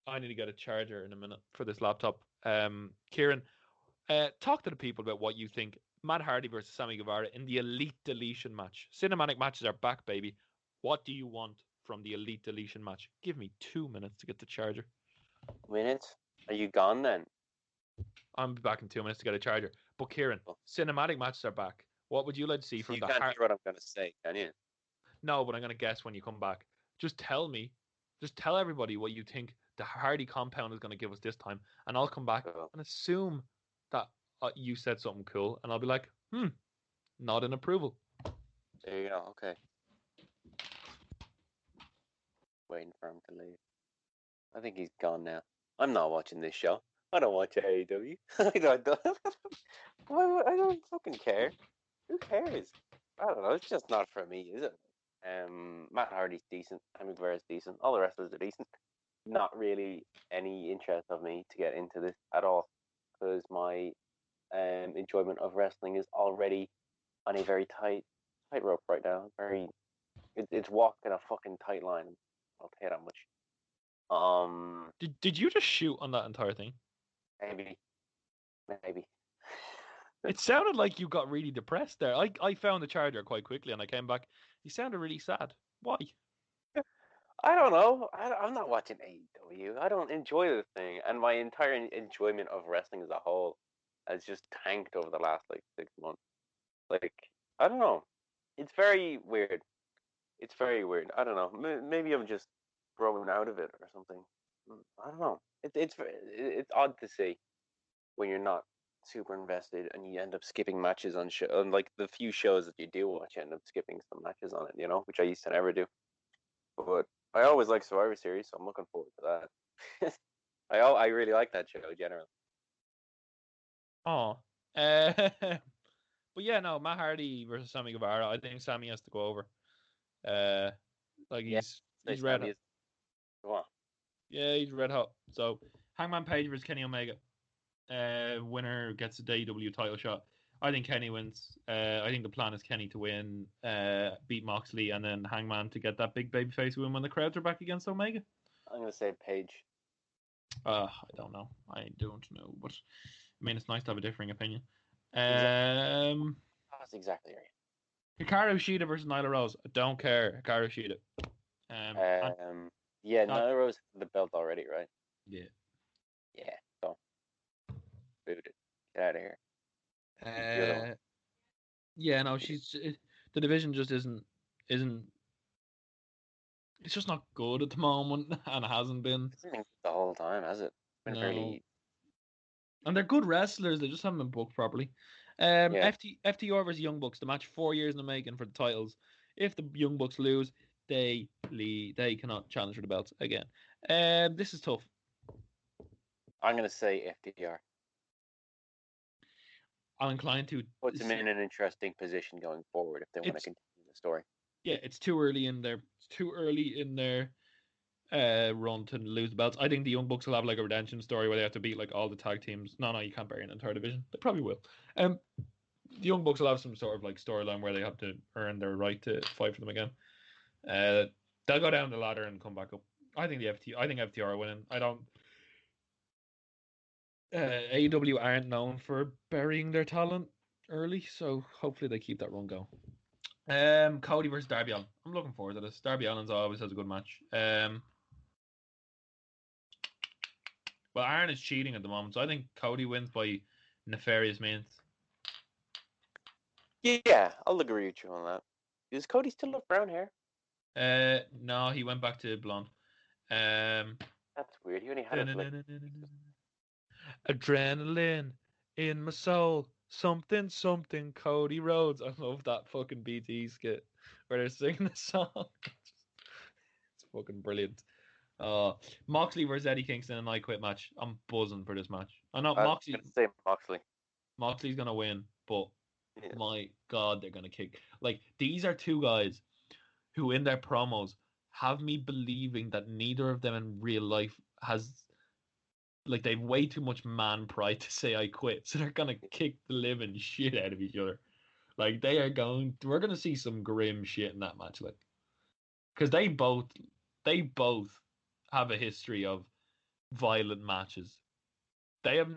B: I need to get a charger in a minute for this laptop. Kieran, talk to the people about what you think. Matt Hardy versus Sammy Guevara in the Elite Deletion match. Cinematic matches are back, baby. What do you want from the Elite Deletion match? Give me 2 minutes to get the charger.
A: Minutes? Are you gone then?
B: I'm back in 2 minutes to get a charger. But Kieran, cinematic matches are back. What would you like to see from the
A: You can't hear what I'm going to say, can you?
B: No, but I'm going to guess when you come back. Just tell everybody what you think the Hardy compound is going to give us this time. And I'll come back and assume that you said something cool. And I'll be like, nod in approval.
A: There you go. Okay. waiting for him to leave. I think he's gone now. I'm not watching this show. I don't watch AEW. I don't fucking care. Who cares? I don't know. It's just not for me, is it? Matt Hardy's decent. Sammy Guevara's decent. All the wrestlers are decent. Not really any interest of me to get into this at all, because my enjoyment of wrestling is already on a very tightrope right now. It's walking a fucking tight line. I'll tell you that much.
B: Did you just shoot on that entire thing?
A: Maybe.
B: It sounded like you got really depressed there. I found the charger quite quickly and I came back. You sounded really sad. Why?
A: I don't know. I'm not watching AEW. I don't enjoy the thing, and my entire enjoyment of wrestling as a whole has just tanked over the last 6 months. I don't know. It's very weird. It's very weird. I don't know. Maybe I'm just growing out of it or something. I don't know. It's odd to see when you're not super invested and you end up skipping matches on show. And the few shows that you do watch, you end up skipping some matches on it. Which I used to never do. But I always like Survivor Series, so I'm looking forward to that. I really like that show generally.
B: Oh. But yeah, no, Matt Hardy versus Sammy Guevara. I think Sammy has to go over. He's red hot.
A: Go on.
B: Yeah, he's red hot. So Hangman Page versus Kenny Omega. Winner gets a AEW title shot. I think Kenny wins. I think the plan is Kenny to win, beat Moxley, and then Hangman to get that big babyface win when the crowds are back against Omega.
A: I'm gonna say Paige.
B: I don't know. But I mean, it's nice to have a differing opinion.
A: That's exactly right.
B: Hikaru Shida versus Nyla Rose. I don't care. Hikaru Shida.
A: Nyla Rose has the belt already, right?
B: Yeah.
A: Yeah. So, booted. Get out of here.
B: Yeah, no, the division just isn't. It's just not good at the moment, and it hasn't been.
A: It's been the whole time, has it? It's been fairly.
B: And they're good wrestlers. They just haven't been booked properly. FTR versus Young Bucks. The match 4 years in the making for the titles. If the Young Bucks lose, they cannot challenge for the belts again. This is tough.
A: I'm gonna say FTR.
B: I'm inclined to
A: put them in an interesting position going forward if they want to continue the story.
B: Yeah, it's too early in their run to lose the belts. I think the Young Bucks will have a redemption story where they have to beat all the tag teams. No, you can't bury an entire division. They probably will. The Young Bucks will have some sort of storyline where they have to earn their right to fight for them again. They'll go down the ladder and come back up. I think FTR are winning. I don't. AEW aren't known for burying their talent early, so hopefully they keep that run going. Cody versus Darby Allin. I'm looking forward to this. Darby Allin always has a good match. Well, Aaron is cheating at the moment, so I think Cody wins by nefarious means.
A: Yeah, I'll agree with you on that. Does Cody still have brown hair?
B: No, he went back to blonde.
A: That's weird. He only had it
B: adrenaline in my soul. Something, Cody Rhodes. I love that fucking BT skit where they're singing the song. It's fucking brilliant. Moxley versus Eddie Kingston and I Quit match. I'm buzzing for this match. I know Moxley.
A: Say Moxley.
B: Moxley's gonna win, but my God, they're gonna kick. These are two guys who, in their promos, have me believing that neither of them in real life has. They've way too much man pride to say I quit, so they're gonna kick the living shit out of each other. We're gonna see some grim shit in that match, because they both have a history of violent matches. They have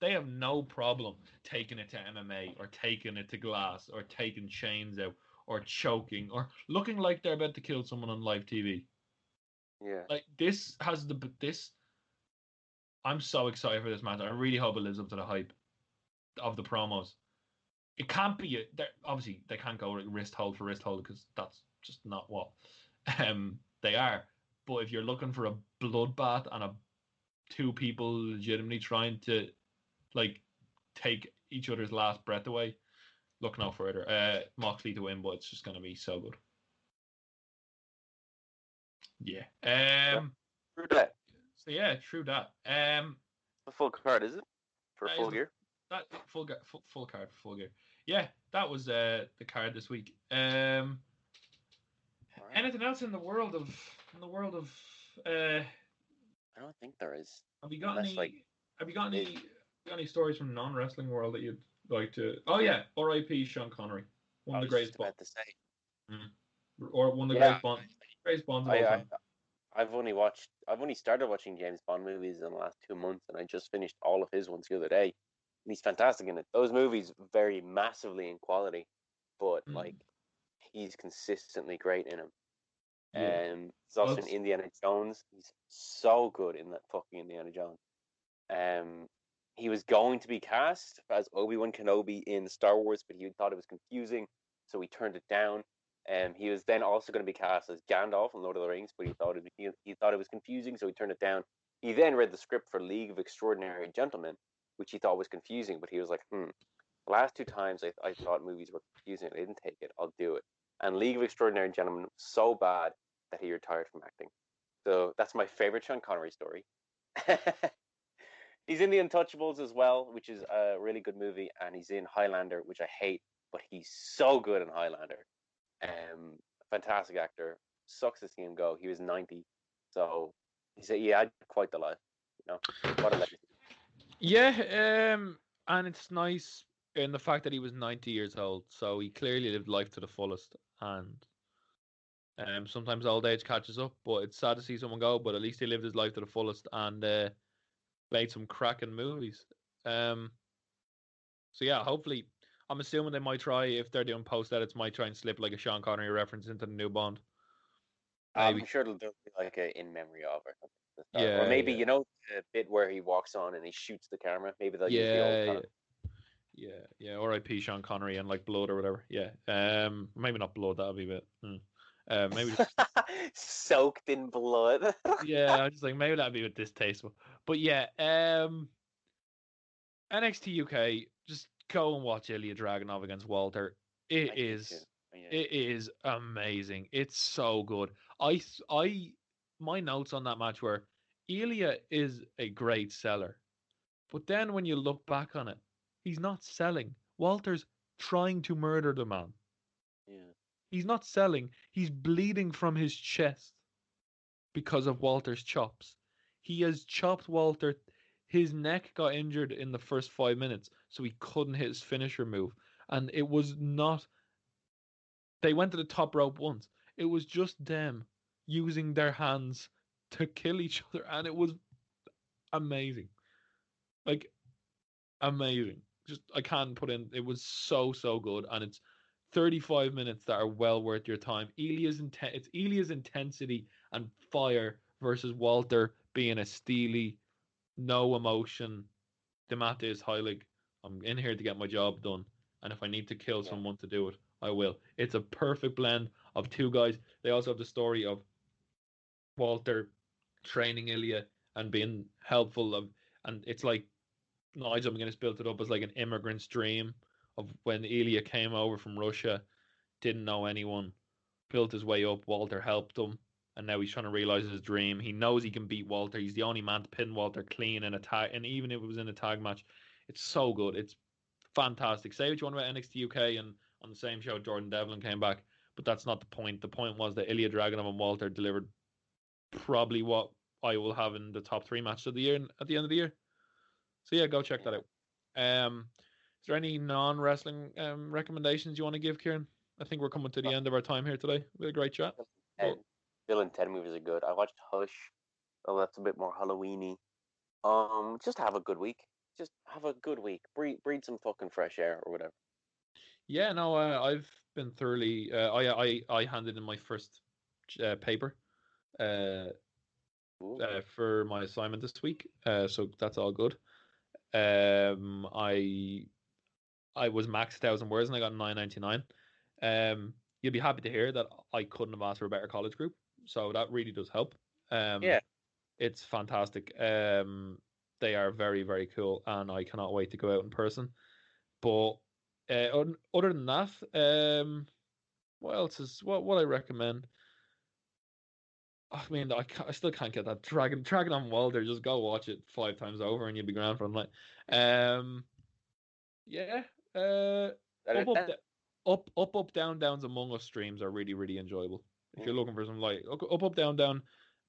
B: they have no problem taking it to MMA or taking it to glass or taking chains out or choking or looking like they're about to kill someone on live TV.
A: Yeah.
B: This has this. I'm so excited for this match. I really hope it lives up to the hype of the promos. It can't be obviously they can't go wrist hold for wrist hold because that's just not what they are. But if you're looking for a bloodbath and two people legitimately trying to take each other's last breath away, look no further. Moxley to win, but it's just gonna be so good. Yeah.
A: True that.
B: So yeah, true that.
A: A full card, is it? For
B: That is
A: Full Gear?
B: that full card for Full Gear. Yeah, that was the card this week.
A: Right.
B: Anything else in the world of uh
A: I don't think there is.
B: have you got
A: Unless, like,
B: any have you got
A: it,
B: any stories from non-wrestling world that you'd like to? Oh yeah, R.I.P. Sean Connery, one
A: I
B: of the
A: was just
B: greatest
A: about to say.
B: or one of the
A: Yeah,
B: greatest Bonds of all
A: I,
B: time.
A: I've only started watching James Bond movies in the last 2 months, and I just finished all of his ones the other day. And he's fantastic in it. Those movies vary massively in quality, but
B: Mm.
A: like he's consistently great in them.
B: Yeah.
A: He's also
B: Well,
A: in Indiana Jones. He's so good in that fucking Indiana Jones. Um, he was going to be cast as Obi-Wan Kenobi in Star Wars, but he thought it was confusing, so he turned it down. He was then also going to be cast as Gandalf in Lord of the Rings, but he thought it was confusing, so he turned it down. He then read the script for League of Extraordinary Gentlemen, which he thought was confusing, but he was like, the last two times I thought movies were confusing, I didn't take it, I'll do it. And League of Extraordinary Gentlemen was so bad that he retired from acting. So that's my favorite Sean Connery story. He's in The Untouchables as well, which is a really good movie, and he's in Highlander, which I hate, but he's so good in Highlander. Fantastic actor. Sucks to see him go. He was 90, so he had quite the life. You know, what a legacy.
B: yeah, and it's nice in the fact that he was 90 years old, so he clearly lived life to the fullest. And sometimes old age catches up, but it's sad to see someone go. But at least he lived his life to the fullest and made some cracking movies. Um, so yeah, hopefully, I'm assuming they might try if they're doing post edits, might try and slip like a Sean Connery reference into the new Bond.
A: I'm
B: Maybe.
A: sure there'll be like a in memory of or something at the start, or
B: Yeah,
A: maybe
B: yeah,
A: a bit where he walks on and he shoots the camera. Maybe they'll use the old
B: yeah,
A: kind
B: yeah. Yeah. R.I.P. Sean Connery and like Blood or whatever. Yeah. Maybe not Blood. That'll be a bit. Maybe just.
A: of soaked in blood.
B: Yeah, I just like maybe that'd be a bit distasteful. But yeah. NXT UK. Just go and watch Ilya Dragunov against Walter. It
A: I need to.
B: is.
A: Yeah.
B: It is amazing. It's so good. My notes on that match were Ilya is a great seller, but then when you look back on it, he's not selling. Walter's trying to murder the man.
A: Yeah.
B: He's not selling. He's bleeding from his chest because of Walter's chops. He has chopped Walter. His neck got injured in the first 5 minutes, so he couldn't hit his finisher move. And it was not. They went to the top rope once. It was just them using their hands to kill each other, and it was amazing. Like, amazing. Just I can't put in. It was so good, and it's 35 minutes that are well worth your time. It's Elia's intensity and fire versus Walter being a steely, no emotion. The mat is Heilig. I'm in here to get my job done, and if I need to kill
A: Yeah.
B: someone to do it, I will. It's a perfect blend of two guys. They also have the story of Walter training Ilya and being helpful of, and it's like Nigel McGuinness built it up as like an immigrant's dream of when Ilya came over from Russia, didn't know anyone, built his way up. Walter helped him, and now he's trying to realize his dream. He knows he can beat Walter. He's the only man to pin Walter clean in a tag, and even if it was in a tag match, it's so good. It's fantastic. Say what you want about NXT UK, and on the same show, Jordan Devlin came back, but that's not the point. The point was that Ilya Dragunov and Walter delivered probably what I will have in the top three matches of the year at the end of the year. So yeah, go check that
A: Yeah.
B: out. Is there any non-wrestling recommendations you want to give, Kieran? I think we're coming to the end of our time here today. We had a great chat.
A: And
B: But
A: Bill and Ted movies are good. I watched Hush. Oh, that's a bit more Halloweeny. Just have a good week. Just have a good week. Breathe some fucking fresh air or whatever.
B: yeah, no, I've been thoroughly. I handed in my first paper uh, for my assignment this week, so that's all good. I was maxed 1,000 words and I got 999. You'll be happy to hear that I couldn't have asked for a better college group, so that really does help. Um,
A: Yeah.
B: it's fantastic. They are very very cool, and I cannot wait to go out in person. But other than that, what else is what I recommend? I mean, I still can't get that Dragon on Walder. Just go watch it 5 times over, and you'll be grand for the night. Yeah. Up, up, down, downs Among Us streams are really, really enjoyable. If you're looking for some like up, down, down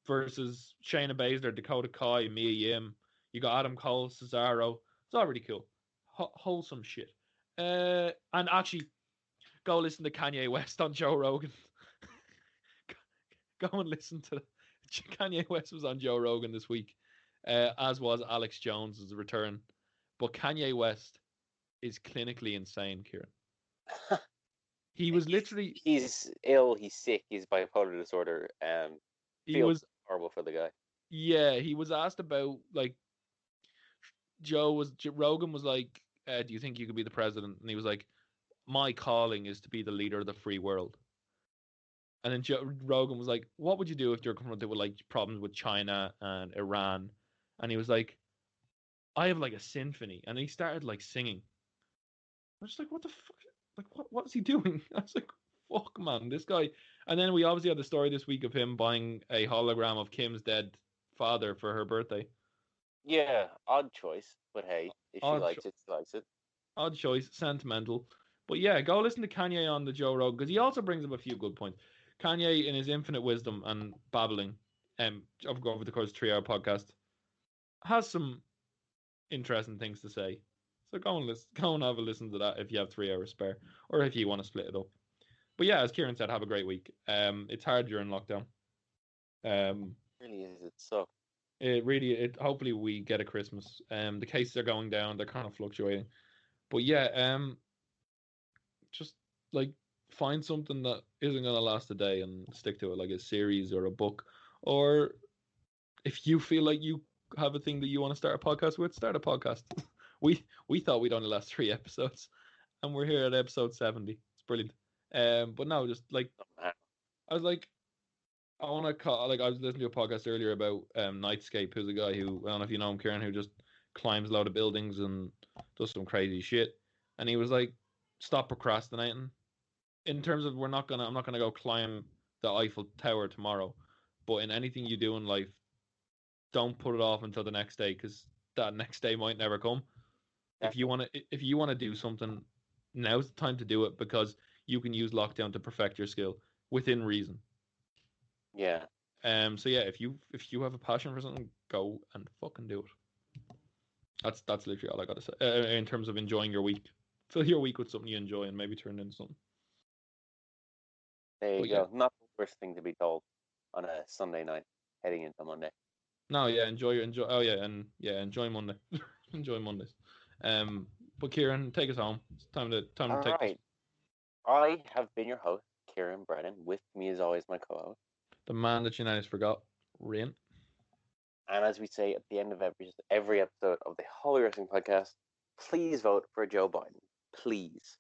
B: versus Shayna Baszler, Dakota Kai, Mia Yim. You got Adam Cole, Cesaro. It's all really cool. Wholesome shit. And actually, go listen to Kanye West on Joe Rogan. Go and listen to Kanye West was on Joe Rogan this week, as was Alex Jones' return. But Kanye West is clinically insane, Kieran. He was literally...
A: He's ill, he's sick, he's bipolar disorder.
B: He was
A: horrible for the guy.
B: Yeah, he was asked about, like, Rogan was like, do you think you could be the president? And he was like, my calling is to be the leader of the free world. And then Rogan was like, what would you do if you're confronted with, like, problems with China and Iran? And he was like, I have, like, a symphony. And he started, like, singing. I was just like, what the fuck? Like, what is he doing? I was like, fuck, man, this guy. And then we obviously had the story this week of him buying a hologram of Kim's dead father for her birthday.
A: Yeah, odd choice, but hey, if she likes it, she likes it.
B: Odd choice, sentimental. But yeah, go listen to Kanye on the Joe Rogan, because he also brings up a few good points. Kanye, in his infinite wisdom and babbling, over the course of 3 hour podcast, has some interesting things to say. So go and have a listen to that if you have 3 hours spare, or if you want to split it up. But yeah, as Kieran said, have a great week. It's hard during lockdown.
A: Really is. It sucks.
B: Hopefully we get a Christmas. The cases are going down. They're kind of fluctuating. But yeah, just like find something that isn't gonna last a day and stick to it, like a series or a book. Or if you feel like you have a thing that you want to start a podcast with, start a podcast. we thought we'd only last 3 episodes, and we're here at episode 70. It's brilliant. But no, just like I was like, I want to call, like, I was listening to a podcast earlier about Nightscape, who's a guy who, I don't know if you know him, Kieran, who just climbs a lot of buildings and does some crazy shit. And he was like, stop procrastinating. In terms of, I'm not gonna go climb the Eiffel Tower tomorrow, but in anything you do in life, don't put it off until the next day, because that next day might never come. If you wanna do something, now's the time to do it, because you can use lockdown to perfect your skill within reason.
A: Yeah.
B: So yeah, if you have a passion for something, go and fucking do it. That's literally all I gotta say. In terms of enjoying your week, fill your week with something you enjoy and maybe turn it into something.
A: There you go. Not the worst thing to be told on a Sunday night heading into Monday.
B: No, yeah, enjoy. Oh yeah, and yeah, enjoy Monday. Enjoy Mondays. But Kieran, take us home. It's time to take
A: right. I have been your host, Kieran Brennan. With me, as always, my co-host,
B: the man that United forgot, Rian.
A: And as we say at the end of every episode of the Holy Wrestling Podcast, please vote for Joe Biden. Please.